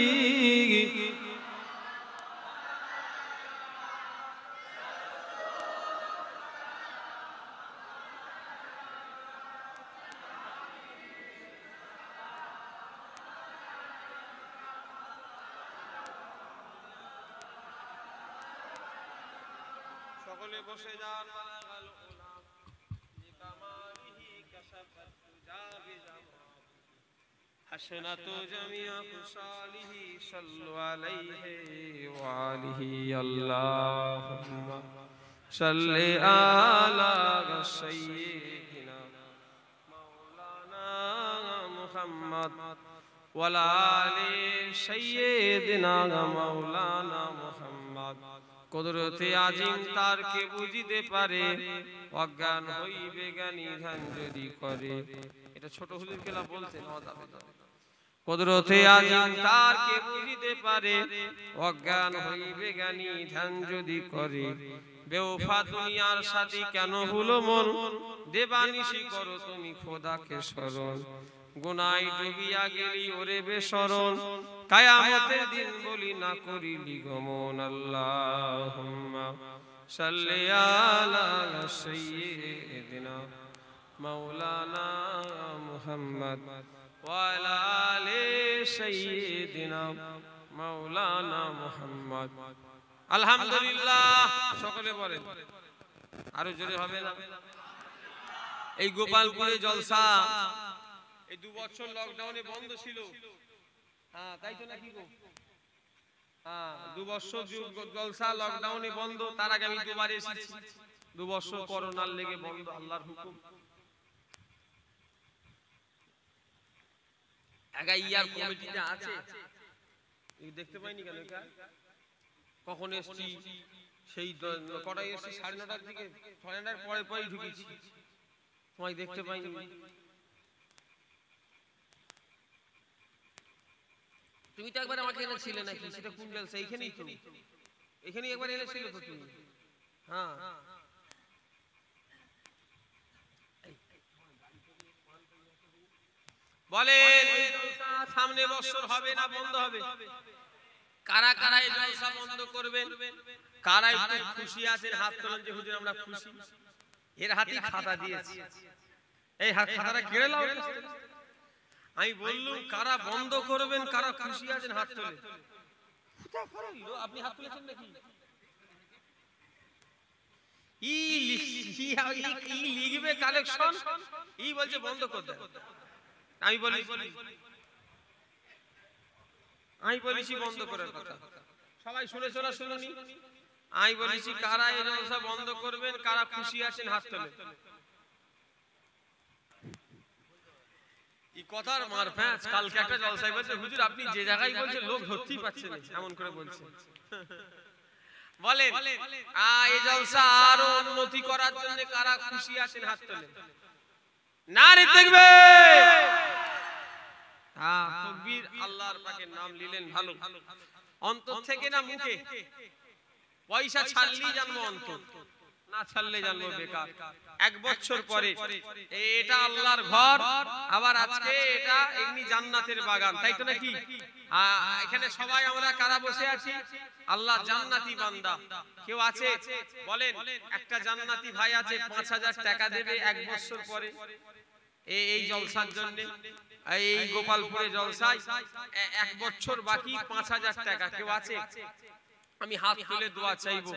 সকলে বসে যান মালাগাল উলাম লিকামালিহি কাশাফাত তুজাবি জামাত হাসনাতু জামিয়া খুসালিহি সাল্লু আলাইহি ওয়া আলিহি আল্লাহুম্মা সাল্লি আলা সাইয়্যিদিনা মাওলানা মুহাম্মদ ওয়া আলা আলি সাইয়্যিদিনা মাওলানা মুহাম্মদ কুদরতে আজিম তার কে বুঝিতে পারে অজ্ঞান হইবে জ্ঞানী ধ্যান যদি করে এটা ছোট হুজুর কেলা বলতেন কুদরতে আজিম তার কে বুঝিতে পারে অজ্ঞান হইবে জ্ঞানী ধ্যান যদি করে বেওফা দুনিয়ার সাথী কেন হলো মন দেবানিশি করো তুমি খোদাকে স্মরণ গুনায় ডুবিয়া গেলি ওরে বেশরণ কিয়ামতের দিন বলি না করিলি গমন আল্লাহুম্মা সাল্লি আলা সাইয়্যিদিনা মাওলানা মুহাম্মদ ওয়া আলা আলি সাইয়্যিদিনা মাওলানা মুহাম্মদ আলহামদুলিল্লাহ সকলে বলেন আরো জোরে হবে না এই গোপালপুরে জলসা এই 2 বছর লকডাউনে বন্ধ ছিল হ্যাঁ তাই তো নাকি গো হ্যাঁ 2 বছর জলসা লকডাউনে বন্ধ তার আগে আমি দুবার এসেছি 2 বছর করোনার লেগে বন্ধ আল্লাহর হুকুম আগা ইয়ার কমিটিতে আছে দেখতে পাইনি কেন এটা কখন এসেছি সেই কটায় এসেছি 9:30টার দিকে 9:30টার পরে পরেই ঢুকেছি সময় দেখতে পাইনি তুমি তো একবার আমাকে এনেছিলে নাকি সেটা কোন জলসা এইখানেই তো এখানেই একবার এনেছিলে তো তুমি হ্যাঁ বলেন এই জলসা সামনে বছর হবে না বন্ধ হবে কারা কারা এই জলসা বন্ধ করবেন কারা একটু খুশি আছেন হাত তোলেন যে হুজুর আমরা খুশি এর হাতে খাতা দিয়েছি এই খাতাটা কেড়ে নাও আমি বললুম কারা বন্ধ করবেন কারা খুশি আছেন হাত তোলেন আপনি হাত তুলেছেন নাকি ই লিখবে কালেকশন ই বলছে বন্ধ করতে আমি বলেছি বন্ধ করার কথা সবাই শুনেছো না শুনুনি আমি বলেছি কারা এই জলসা বন্ধ করবেন কারা খুশি আছেন হাত তোলেন এই কথার মার প্যাঁচ কালকে একটা জলসায় বলছে হুজুর আপনি যে জায়গায় বলছেন লোক ধরতেই পারছে না এমন করে বলছে বলেন এই জলসা আরো উন্নতি করার জন্য কারা খুশি আছেন হাত তোলেন নারে তাকবীর তাকবীর আল্লাহর পাকের নাম নিলেন ভালো অন্তর থেকে না মুখে পয়সা ছাড়লেই জানবো অন্তর না ছাড়লে জানবো বেকার 1 বছর পরে এটা আল্লাহর ঘর আবার আজকে এটা এমনি জান্নাতের বাগান তাই তো নাকি এখানে সবাই আমরা কারা বসে আছি আল্লাহ জান্নাতি বান্দা কেউ আছে বলেন একটা জান্নাতি ভাই আছে 5000 টাকা দেবে 1 বছর পরে এই জলসার জন্য এই গোপালপুরে জলসায় 1 বছর বাকি 5000 টাকা কেউ আছে আমি হাত তুলে দোয়া চাইবো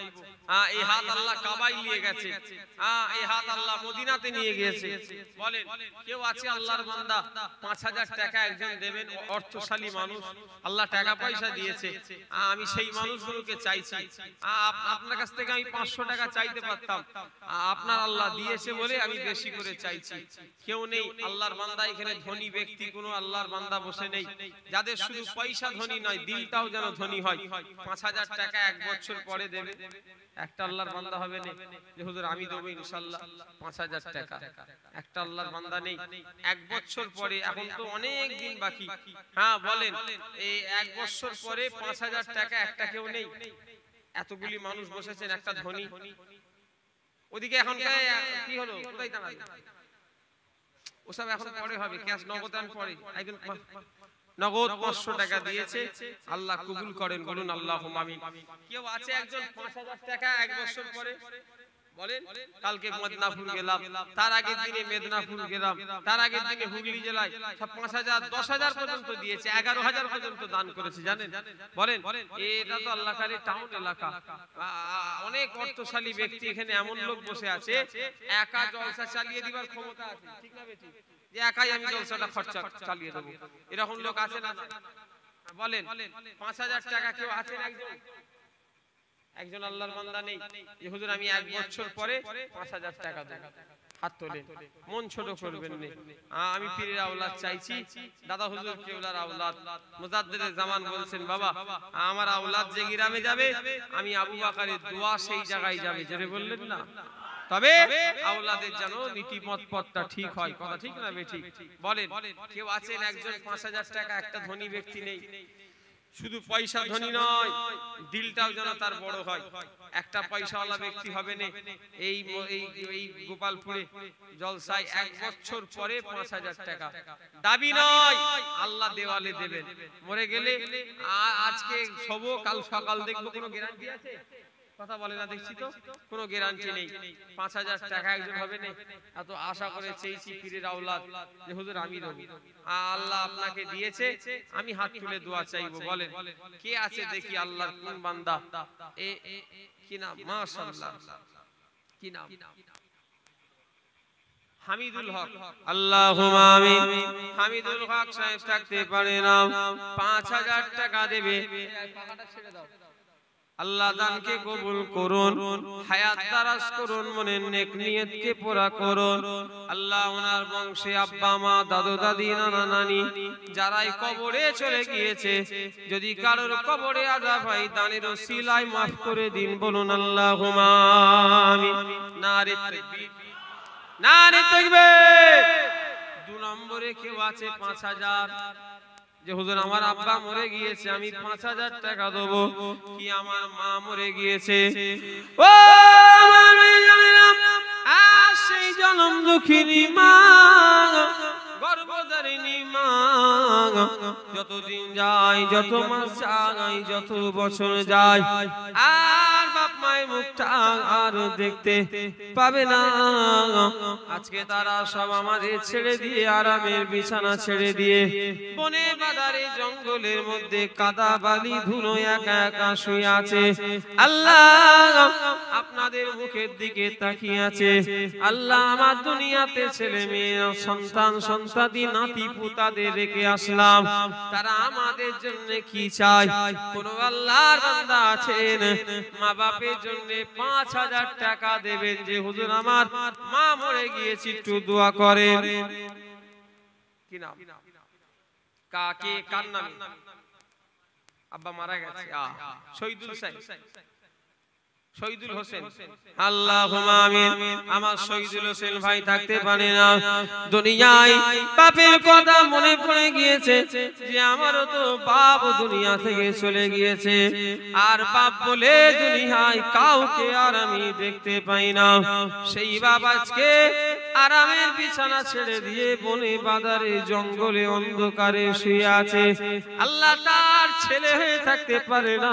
এই হাত আল্লাহ কাবায় নিয়ে গেছে এই হাত আল্লাহ মদিনাতে নিয়ে গিয়েছে বলেন কেউ আছে আল্লাহর বান্দা 5000 টাকা একজন দেবেন অর্থশালী মানুষ আল্লাহ টাকা পয়সা দিয়েছে আমি সেই মানুষগুলোকে চাইছি আপনার কাছ থেকে আমি 500 টাকা চাইতে পারতাম আপনার আল্লাহ দিয়েছে বলে আমি বেশি করে চাইছি কেউ নেই আল্লাহর বান্দা এখানে ধনী ব্যক্তি কোনো আল্লাহর বান্দা বসে নেই যাদের শুধু পয়সা ধনী নয় দিলটাও যেন ধনী হয় 5000 টাকা টাকা 1 বছর পরে দেবে। একটা আল্লাহর বান্দা হবে না যে হুজুর আমি দেবো ইনশাআল্লাহ 5000 টাকা, একটা আল্লাহর বান্দা নেই। 1 বছর পরে, এখন তো অনেক দিন বাকি, হ্যাঁ বলেন এই 1 বছর পরে 5000 টাকা একটা কেউ নেই। এতগুলি মানুষ বসেছেন, একটা ধনী ওদিকে এখন কি হলো, কোথায় দাঁড়াবে? ওসব এখন পরে হবে, ক্যাশ নগদ আন পরে। একজন নগদ 500 টাকা দিয়েছে, আল্লাহ কবুল করেন, বলুন আল্লাহুম্মা আমিন। কেউ আছে একজন 5000 টাকা 1 বছর পরে? বলেন কালকে মেদিনীপুর গেলাম, তার আগের দিনে মেদিনীপুর গেলাম, তার আগের দিনে হুগলি জেলায় সব 5000 10000 পর্যন্ত দিয়েছে, 11000 পর্যন্ত দান করেছে, জানেন? বলেন এটা তো আল্লাহকারী টাউন এলাকা, অনেক অর্থশালী ব্যক্তি এখানে এমন লোক বসে আছে একা জলসা চালিয়ে দিবার ক্ষমতা আছে, ঠিক না বেটি? যে একাই আমি জলসাটা খরচা চালিয়ে দেবো, এরকম লোক আছে না? বলেন 5000 টাকা কেউ আছেন? একজন আল্লাহর বান্দা নেই যে হুজুর আমি 1 বছর পরে 5000 টাকা দেব? হাত তোলেন, মন ছোট করবেন না। আমি পীরের আওলাদ চাইছি, দাদা হুজুর কেবলার আওলাদ মুজাদ্দিদে জামান বলছেন বাবা আমার আওলাদ যে গ্রামে যাবে আমি আবু বকরের দোয়া সেই জায়গায় যাবে, জোরে বললেন না? তবে আওলাদের যেন নীতিমত পথটা ঠিক হয়, কথা ঠিক না বেঠিক? বলেন কেউ আছেন একজন 5000 টাকা? একটা ধনী ব্যক্তি নেই, শুধু পয়সা ধনী নয় দিলটাও যেন তার বড় হয়। একটা পয়সাওয়ালা ব্যক্তি হবে না এই এই গোপালপুরে জলসায় 1 বছর পরে 5000 টাকা দাবি নয়, আল্লাহ দেওয়ালে দেবেন। মরে গেলে আজকে সব কাল সকাল দেখবো, কোনো গ্যারান্টি আছে? কথা বলে না দেখছি তো, কোনো গ্যারান্টি নেই। 5000 টাকা একজন হবে না, এত আশা করে চেয়েছি পীরের আওলাদ যে হুজুর আমি দেব, আল্লাহ আপনাকে দিয়েছে, আমি হাত তুলে দোয়া চাইবো। বলেন কে আছে দেখি আল্লাহর কোন বান্দা? কি নাম? মাশাআল্লাহ, কি নাম? হামিদুল হক। আল্লাহুম্মা আমিন। হামিদুল হক সাহেব থাকতে পারে না, 5000 টাকা দেবে। টাকাটা ছেড়ে দাও, আল্লাহ দানকে কবুল করুন, হায়াত দারাজ করুন, মনের নেক নিয়তকে পুরা করুন। আল্লাহ ওনার বংশে আব্বা মা দাদু দাদি নানা নানি যারাই কবরে চলে গিয়েছে, যদি কারোর কবরে আযাব হয় দানের ওসিলায় maaf করে দিন, বলুন আল্লাহুম্মা আমিন। নারে তাকবীর, নারে তাকবীর। 2 নম্বরে কেউ আছে 5000 যে হুজুর আমার আব্বা মরে গিয়েছে আমি 5000 টাকা দেব, কি আমার মা মরে গিয়েছে, ও আমার জানেনা সেই জনম দুঃখিনী মা গর্ভধারিণী মা, যতদিন যায় যত মাস যায় যত বছর যায় আর বাপ মায়ের মুখটা আর দেখতে পাবে না। আজকে তারা সব আমাদের ছেড়ে দিয়ে আরামের বিছানা ছেড়ে দিয়ে বনে বাদারে জঙ্গলের মধ্যে কাদা বালি ধুলো একা একা শুয়ে আছে। আল্লাহ আপনাদের মুখের দিকে তাকিয়ে আছে। আল্লাহ আমার দুনিয়াতে ছেলে মেয়ে সন্তান সন্তানি নাতি পুতাদের রেখে আসলাম, তারা আমাদের জন্য কি চায়? কোন আল্লাহর বান্দা আছেন মা বাপের জন্য 5000 টাকা দেবেন যে হুজুর আমার মা মরে গিয়েছে একটু দোয়া করেন? কি নাম? কাকে কার নামে? আব্বা মারা গেছে, শহীদুল সাহেব, শহীদুল হোসেন। আল্লাহুম্মা আমিন। আমার শহীদুল হোসেন ভাই থাকতে পারে না, দুনিয়ায় বাপের কথা মনে পড়ে গিয়েছে যে আমারও তো বাপ দুনিয়া থেকে চলে গিয়েছে, আর বাপ বলে দুনিয়ায় কাউকে আর আমি দেখতে পাই না। সেই বাপ আজকে আরামের বিছানা ছেড়ে দিয়ে বনে বাদারে জঙ্গলে অন্ধকারে শুয়ে আছে। আল্লাহ তার ছেলে হয়ে থাকতে পারে না।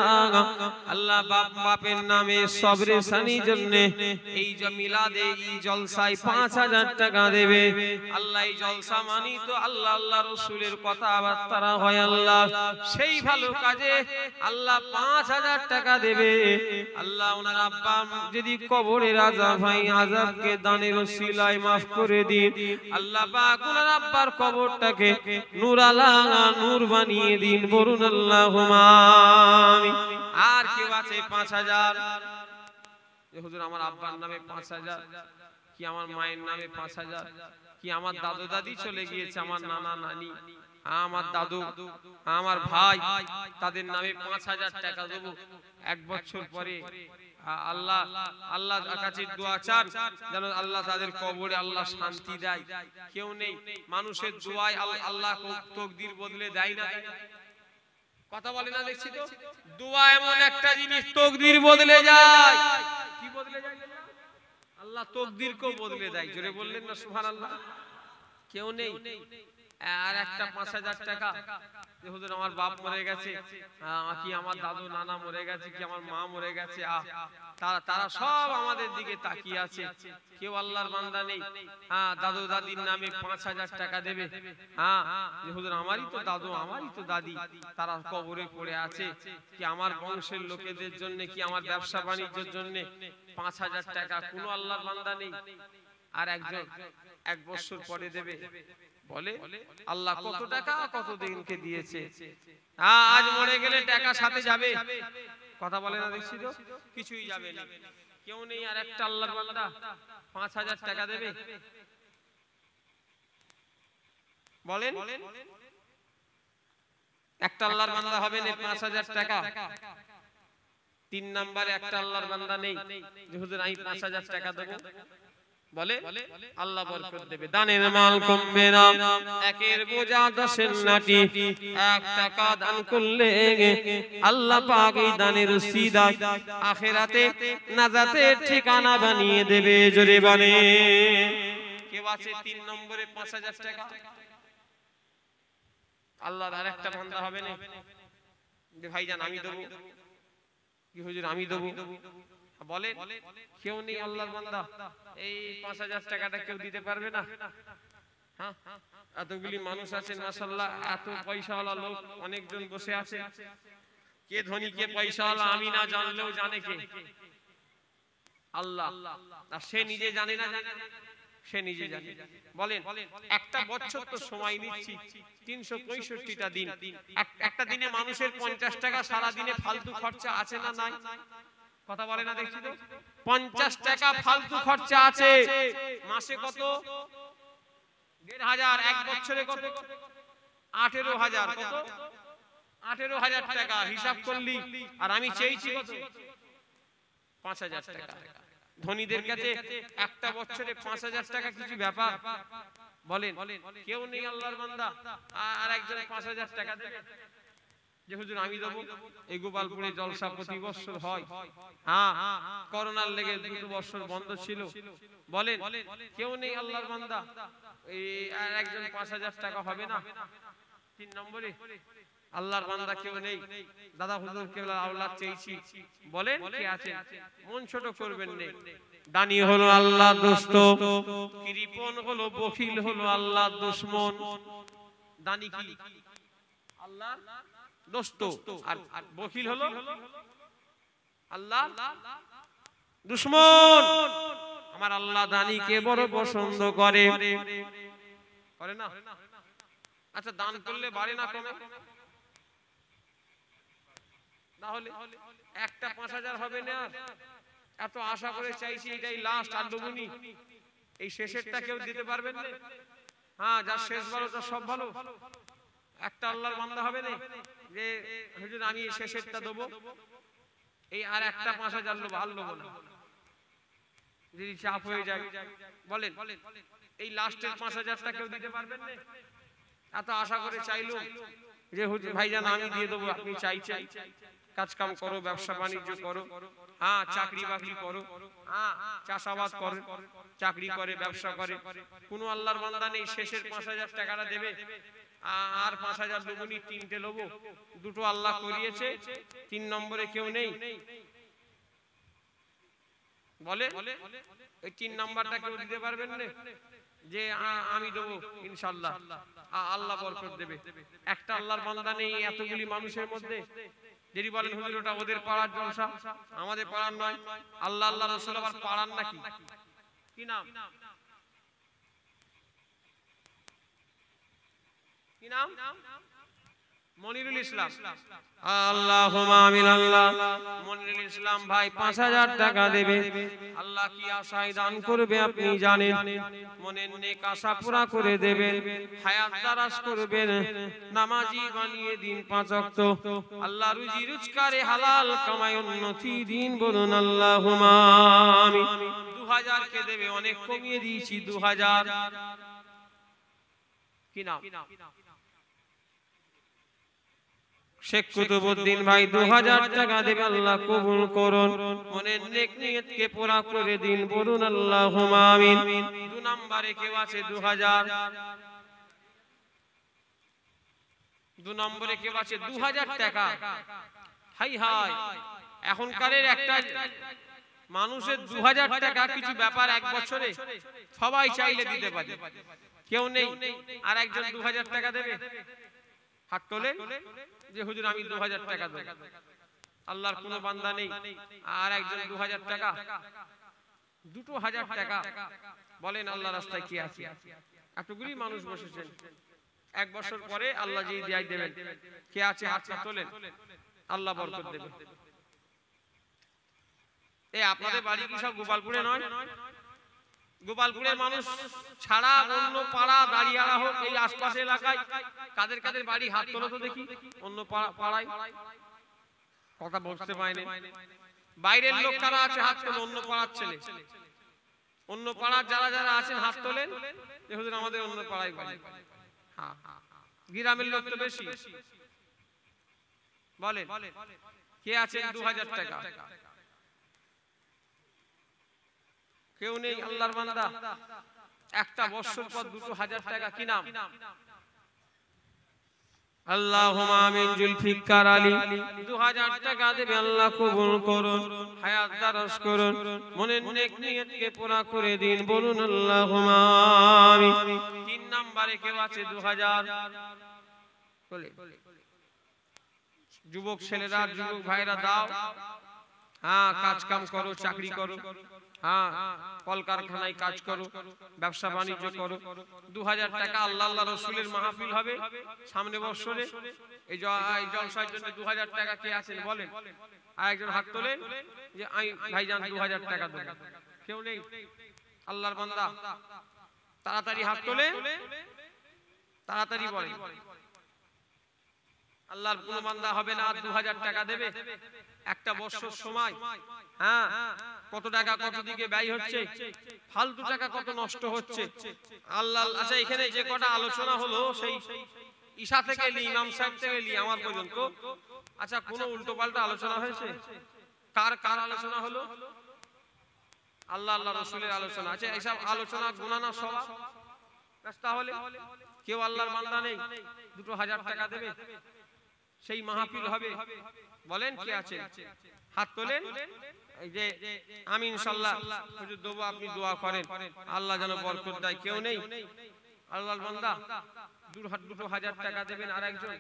আল্লাহ বাপের নামে সবরে সানি জন্য এই যে মিলাদে এই জলসায় 5000 টাকা দেবে। আল্লাহ এই জলসা মানি তো আল্লাহ আল্লাহ রাসূলের কথাবার্তা হয়, আল্লাহ সেই ভালো কাজে আল্লাহ 5000 টাকা দেবে। আল্লাহ ওনার আব্বা যদি কবরের আযাব হয় আযাবকে দানের ওসিলায় maaf করে দিন। আল্লাহ পাক ওনার আব্বার কবরটাকে নূর আলা নূর বানিয়ে দিন, বলুন আল্লাহুম্মা আমিন। আর কেউ আছে 5000 যে হুজুর আমার আব্বার নামে 5000, কি আমার মায়ের নামে 5000, কি কি আমার দাদু দাদি চলে গিয়েছে, আমার নানা নানি, আমার দাদু, আমার ভাই, তাদের নামে 5,000 টাকা দেবো। 1 বছর পরে আল্লাহ আল্লাহর কাছে দোয়া চান যেন আল্লাহ তাদের কবরে আল্লাহ শান্তি দেয়। কেউ নেই, মানুষের দোয়ায় আল্লাহ তকদির বদলে দেয় না। কথা বলে না, দেখছি তো। দোয়া এমন একটা জিনিস, তকদির বদলে যায়। কি বদলে যায়? আল্লাহ তকদিরকেও বদলে দেয়। জোরে বললেন না সুবহানাল্লাহ? কেউ নেই, আর একটা 5,000 টাকা, হুজুর আমার বাপ মরে গেছে, কি আমার দাদু নানা মরে গেছে, কি আমার মা মরে গেছে, তারা সব আমাদের দিকে তাকিয়ে আছে। কেউ আল্লাহর বান্দা নেই দাদু দাদির নামে 5,000 টাকা দেবে। হুজুর আমারই তো দাদু, আমারই তো দাদি, তারা কবরে পড়ে আছে, কি আমার বংশের লোকেদের জন্য, কি আমার ব্যবসা বাণিজ্যের জন্য 5,000 টাকা। কোনো আল্লাহর বান্দা নেই। আর একজন 1 বছর পরে দেবে, বলে আল্লাহ কত টাকা কত দিনকে দিয়েছে, আজ মরে গেলে টাকা সাথে যাবে। কথা বলে না, দেখছি তো। কিছুই যাবে না, কেউ নেই। আর একটা আল্লাহর বান্দা 5,000 টাকা দেবে, বলেন একটা আল্লাহর বান্দা হবে না 5,000 টাকা। 3 নম্বরে একটা আল্লাহর বান্দা নেই যে হুজুর আমি 5,000 টাকা দেবো, বলে আল্লাহ বরকত দেবে। দানের মাল কমবে না, একের বোঝা দশের নাটি, 1 টাকা দান করলে আল্লাহ পাক এই দানের উসিলায় আখিরাতে নাজাতের ঠিকানা বানিয়ে দেবে। জোরে বলে কেউ আছে 3 নম্বরে 5,000 টাকা? আল্লাহর আরেকটা বান্দা হবে না যে ভাইজান আমি দেবো, কি হুজুর আমি দেবো, বলে কেউ নেই আল্লাহর বান্দা। এই 5,000 টাকাটা কেউ দিতে পারবে না? হ্যাঁ, এতগুলি মানুষ আছেন মাশাআল্লাহ, এত পয়সাওয়ালা লোক অনেকজন বসে আছে। কে ধনী কে পয়সাওয়ালা আমি না জানলেও জানে কে? আল্লাহ। আর সে নিজে জানে না, সে নিজে জানে। বলেন একটা বছর তো সময় নিচ্ছি, 365টা দিন, একটা দিনে মানুষের 50 টাকা সারা দিনে ফালতু খরচা আছে না নাই? কথা বলে না, দেখছি তো। 50 টাকা ফালতু খরচা আছে। মাসে কত? 1,500। 1 বছরে কত? 18,000। কত? 18,000 টাকা হিসাব করলি। আর আমি চেয়েছি কত? 5,000 টাকা। ধনীদের কাছে একটা বছরে 5,000 টাকা কিছু ব্যাপার? বলেন কেউ নেই আল্লাহর বান্দা। আর একজন 5,000 টাকা দেবে যে হুজুর আমি দেবো। এই গোপালপুরে জলসা প্রতি বছর হয়। করোনার লেগে 2 বছর বন্ধ ছিল। বলেন কেউ নেই আল্লাহর বান্দা। এই আর একজন 5,000 টাকা হবে না? 3 নম্বরে আল্লাহর বান্দা কেউ নেই। দাদা হুজুর কেবল আওলাদ চেয়েছি, বলেন কে আছে? মন ছোট করবেন না। দানি হলো আল্লাহর দোস্ত, কৃপণ হলো বখিল হলো আল্লাহর দুশমন। দানি কি? আল্লাহর দোস্ত, আর বখিল হলো আল্লাহর দুশমন। আমার আল্লাহ দানিকে বড় পছন্দ করে, করে না? আচ্ছা দান করলে বাড়ে না কমে? তাহলে একটা 5,000 হবে না? এত আশা করে চাইছি, এটাই লাস্ট, আর দেবনি। এই শেষেরটা কেউ দিতে পারবেন না? যার শেষ ভালো তার সব ভালো। একটা আল্লাহর বান্দা হবে না যে হুজুর আমি শেষেরটা দেবো, এই আর একটা 5,000 লোক আর লোক না, যদি চাপ হয়ে যায়। বলেন এই লাস্টের 5,000টা কেউ দিতে পারবেন না? এত আশা করে চাইলো যে হুজুর ভাইজান আমি দিয়ে দেবো, আপনি চাইছেন। কাজ কাম করো, ব্যবসা বাণিজ্য করো, চাকরি বাকরি করো, চাষাবাদ করো, চাকরি করে ব্যবসা করে, কোনো আল্লাহর বান্দা নেই শেষের 5,000 টাকাটা দেবে। আর 5,000 দুগুনি 3টে লোবো, 2টো আল্লাহ করিয়েছে, 3 নম্বরে কেউ নেই। বলে ওই 3 নাম্বারটা কেউ দিতে পারবেন না যে আমি দেবো ইনশাআল্লাহ, আল্লাহ বরকত দেবে। একটা আল্লাহর বান্দা নেই এতগুলি মানুষের মধ্যে। যদি বলেন হুজুর ওটা ওদের পাড়ার জলসা, আমাদের পাড়ার নয়। আল্লাহ আল্লাহ রাসূল আবার পাড়ার নাকি? কি নাম? কি নাম? মনিরুল ইসলাম, আল্লাহুম্মা আমিন। আল্লাহ মনিরুল ইসলাম ভাই 5000 টাকা দেবে। আল্লাহ কি আশায় দান করবে আপনি জানেন। মনের নেক আশা পুরা করে দেবেন, হায়াত দারাজ করবেন, নামাজি বানিয়ে দিন 5 ওয়াক্ত। আল্লাহ রুজি রোজগারে হালাল কামায় উন্নতি দিন, বলুন আল্লাহুম্মা আমিন। 2000 কে দেবে, অনেক কমিয়ে দিয়েছি 2000। কি নাম? শেখ কুতুবউদ্দিন ভাই 2000 টাকা দেবে। আল্লাহ কবুল করুন, মনের নেক নিয়তকে পুরা করে দিন, বলুন আল্লাহুম্মা আমিন। 2 নম্বরে কেউ আছে 2000? 2 নম্বরে কেউ আছে 2000 টাকা? হাই হাই, এখনকারের একটা মানুষের 2000 টাকা কিছু ব্যাপার এক বছরে সবাই চাইলে দিতে পারে, কেউ নেই আর একজন 2000 টাকা দেবে? হাত তোলে যে হুজুর আমি 2000 টাকা দেব। আল্লাহর কোনো বান্দা নেই আর একজন 2000 টাকা, 2000 টাকা। বলেন আল্লাহর রাস্তায় কি আছে? এতগুলি মানুষ বসেছেন, এক বছর পরে আল্লাহ যে দিয়াই দেবেন। কে আছে হাতটা তোলেন, আল্লাহ বরকত দেবে। এই আপনাদের বাড়ি কি সব গোপালপুরে নয়? গোপালপুরের মানুষ ছাড়া অন্য পাড়া দাঁড়িয়ালা হোক, এই আশপাশে এলাকায় কাদের কাদের বাড়ি হাত তোলো তো দেখি। অন্য পাড়ায় কথা বলতে পারেনি। বাইরের লোক কারা আছে হাত তোলো? অন্য পাড়ার ছেলে, অন্য পাড়ার যারা যারা আছেন হাত তোলেন যে হুজুর আমাদের অন্য পাড়ায় বাড়ি। হ্যাঁ, গ্রামের লোক তো বেশি। বলেন কে আছেন 2000 টাকা? কেউ নেই আল্লাহর বান্দা। একটা বছর পর 2000 টাকা। কি নাম? আল্লাহুম্মা আমিন। জুলফিকার আলী 2000 টাকা দেবে। আল্লাহ কবুল করুন, হায়াত দারাজ করুন, মনের নেক নিয়তকে পুরা করে দিন, বলুন আল্লাহুম্মা আমিন। 3 নম্বরে কেউ আছে 2000? বলে যুবক ছেলেরা, যুবক ভাইরা দাও। হ্যাঁ, কাজ কাম করো, চাকরি করো, হ্যাঁ কলকারখানায় কাজ করো, ব্যবসা বাণিজ্য করো। 2000 টাকা। আল্লাহ আল্লাহ রাসূলের মাহফিল হবে সামনে বছরে, এই জলসার জন্য 2000 টাকা কে আছেন বলেন? আর একজন হাত তোলেন যে আমি ভাইজান 2000 টাকা দেব। কেউ নেই আল্লাহর বান্দা? তাড়াতাড়ি হাত তোলে, তাড়াতাড়ি বলে। আল্লাহর কোন বান্দা হবে না আর 2000 টাকা দেবে? একটা বছর সময়, হ্যাঁ কত টাকা কত দিকে ব্যয় হচ্ছে, ফালতু টাকা কত নষ্ট হচ্ছে। আল্লাহ। আচ্ছা, এখানে যে কটা আলোচনা হলো সেই ঈশা থেকে লি, ইমাম সাহেব থেকে লি আমার পর্যন্ত, আচ্ছা কোন উল্টো পাল্টা আলোচনা হয়েছে? কার কার আলোচনা হলো? আল্লাহ আল্লাহ রাসূলের আলোচনা। আচ্ছা, এইসব আলোচনা গুনাহ না সওয়াব? তাহলে কেউ আল্লাহর বান্দা নেই 2000 টাকা দেবে? সেই মাহফিল হবে। বলেন কে আছে? হাত তোলেন। এই যে আমি ইনশাআল্লাহ হুজুর দেব, আপনি দোয়া করেন আল্লাহ যেন বরকত দেয়। কেউ নেই আল্লাহর বান্দা? 2000 টাকা দেবেন আর একজন?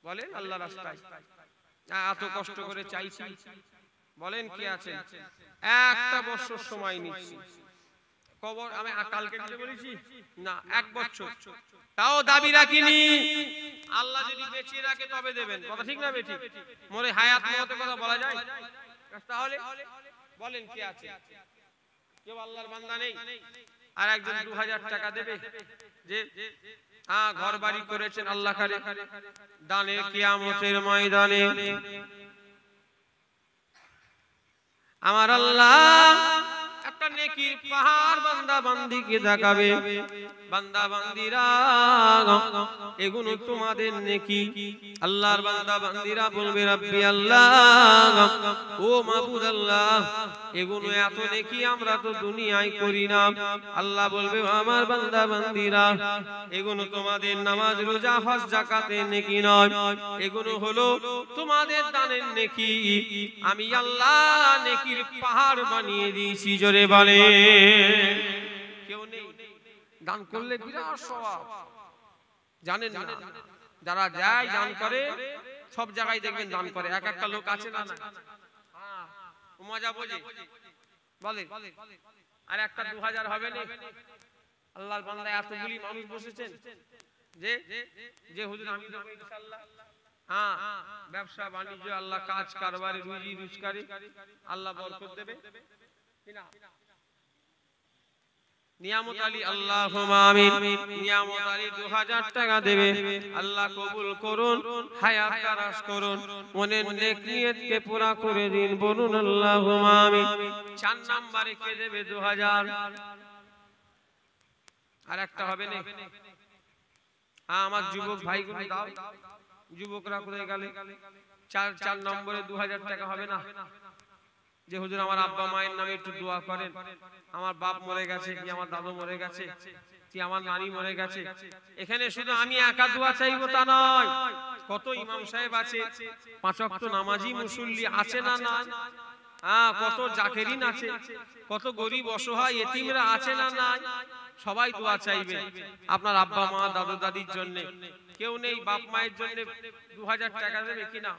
বলেন আল্লাহর রাস্তায় এত কষ্ট করে চাইছি, বলেন কে আছে? একটা বছর সময় নিচ্ছি। কবর আমি কালকে দিতে বলেছি না, এক বছর, তাও দাবি রাখিনি। আল্লাহ যদি বেঁচে রাখে তবে দেবেন। কথা ঠিক না বেঠিক? মোরে হায়াত মওতের কথা বলা যায়? তাহলে বলেন কে আছে? কেউ আল্লাহর বান্দা নেই আর একজন 2000 টাকা দেবে? যে হ্যাঁ ঘর বাড়ি করেছেন আল্লাহ খালে, দানে কিয়ামতের ময়দানে আমার আল্লাহ একটা নেকির পাহাড় বান্দা বান্দিকে দেখাবে। বান্দা বান্দিরা এগুলো তোমাদের নেকি। আল্লাহর বান্দা বান্দিরা বলবে রাব্বি আল্লাহ, ও মাবুদ আল্লাহ, এগুলো এত নেকি আমরা তো দুনিয়ায় করি না। আল্লাহ বলবে আমার বান্দা বান্দিরা এগুলো তোমাদের নামাজ রোজা হজ যাকাতের নেকি নয়, এগুলো হলো তোমাদের দানের নেকি। আমি আল্লাহ নেকির পাহাড় বানিয়ে দিয়েছি। জোরে বলে কেউ নেই? দান করলে বিরাট সওয়াব, জানেন না? যারা যায় দান করে সব জায়গায় দেখবেন দান করে। এক একটা লোক আছে না, হ্যাঁ মজা বোঝে বলে আর একটা 2000 হবে না। আল্লাহর বান্দা এতগুলি মানুষ বসেছেন, যে যে হুজুর আমি দেবো ইনশাআল্লাহ। হ্যাঁ, ব্যবসা বাণিজ্য আল্লাহ কাজ কারবারে রুজি রোজগারে আল্লাহ বরকত দেবে কিনা। নিয়ামত আলী আল্লাহুম্মা আমিন। নিয়ামত আলী 2000 টাকা দেবে, আল্লাহ কবুল করুন, হায়াত দারাজ করুন, মনের নেক নিয়তকে পুরা করে দিন, বলুন আল্লাহুম্মা আমিন। 4 নম্বরে কে দেবে 2000? আর একটা হবে না? হ্যাঁ, আমার যুবক ভাইগুলো দাও, যুবকরা কোথায় গেলে? 4 নম্বরে 2000 টাকা হবে না? যে হুজুর আমার আব্বা মায়ের নামে একটু দোয়া করেন, আমার বাপ মরে গেছে, কি আমার দাদু মরে গেছে, কি আমার নানি মরে গেছে। এখানে শুধু আমি একা দোয়া চাইবো তা নয়, কত ইমাম সাহেব আছে, 5 ওয়াক্ত নামাজি মুসল্লি আছে না না? হ্যাঁ, কত জাকেরিন আছে, কত গরিব অসহায় এতিমরা আছে না না? সবাই দোয়া চাইবে আপনার আব্বা মা দাদু দাদির জন্য। কেউ নেই বাপ মায়ের জন্য 2000 টাকা দেবে কিনা?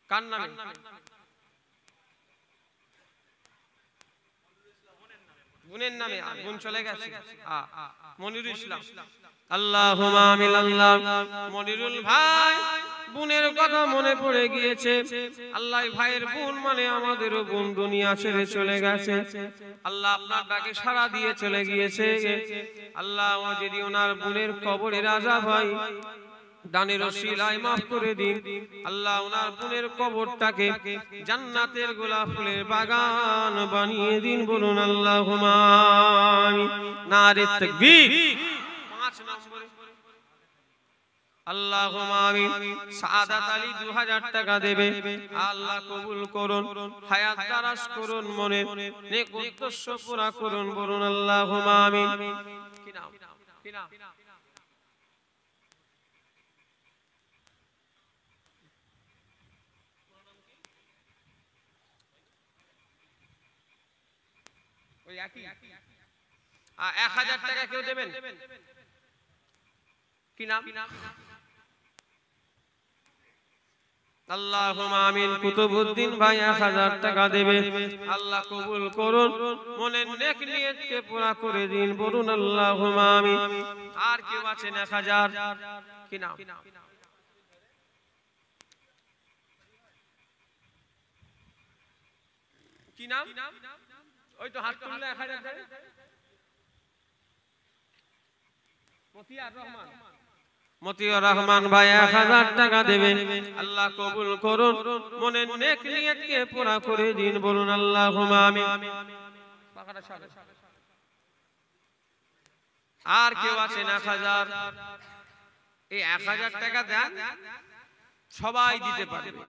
কার নামে? বোনের নামে। বোন চলে গেছে, মনিরুল ইসলাম। আল্লাহুম্মা আমিন। আল্লাহ মনিরুল ভাই বোনের কথা মনে পড়ে গিয়েছে, আল্লাহ ভাইয়ের বোন মানে আমাদেরও বোন দুনিয়া ছেড়ে চলে গেছে, আল্লাহ আপনার ডাকে সাড়া দিয়ে চলে গিয়েছে। আল্লাহ যদি ওনার বোনের কবরের আযাব হয় দানের ওসিলায় maaf করে দিন। আল্লাহ ওনার বোনের কবরটাকে জান্নাতের গোলাপ ফুলের বাগান বানিয়ে দিন, বলুন আল্লাহুম্মা আমিন। নারে তাকবীর। 5 নম্বরে আল্লাহুম্মা আমিন। সাআদাত আলী 2000 টাকা দেবে, আল্লাহ কবুল করুন, হায়াত দারাজ করুন, মনে নেক উদ্দেশ্য পুরা করুন, বলুন আল্লাহুম্মা আমিন। কি নাম? কি নাম? ওই একই। 1000 টাকা কেউ দেবেন? কি নাম? আল্লাহুম্মা আমিন। কুতুবউদ্দিন ভাই 1000 টাকা দেবে, আল্লাহ কবুল করুন, মনের নেক নিয়তকে পুরা করে দিন, বলুন আল্লাহুম্মা আমিন। আর কেউ আছেন 1000? কি নাম? কি নাম? ওই তো হাত তুললে 1000 দেবে। মতিয়ার রহমান। মতিয়ার রহমান ভাই 1000 টাকা দেবে, আল্লাহ কবুল করুন, মনের নেক নিয়তকে পুরা করে দিন, বলুন আল্লাহুম্মা আমিন। আর কেউ আছেন 1000? এই 1000 টাকা দেন, সবাই দিতে পারবে।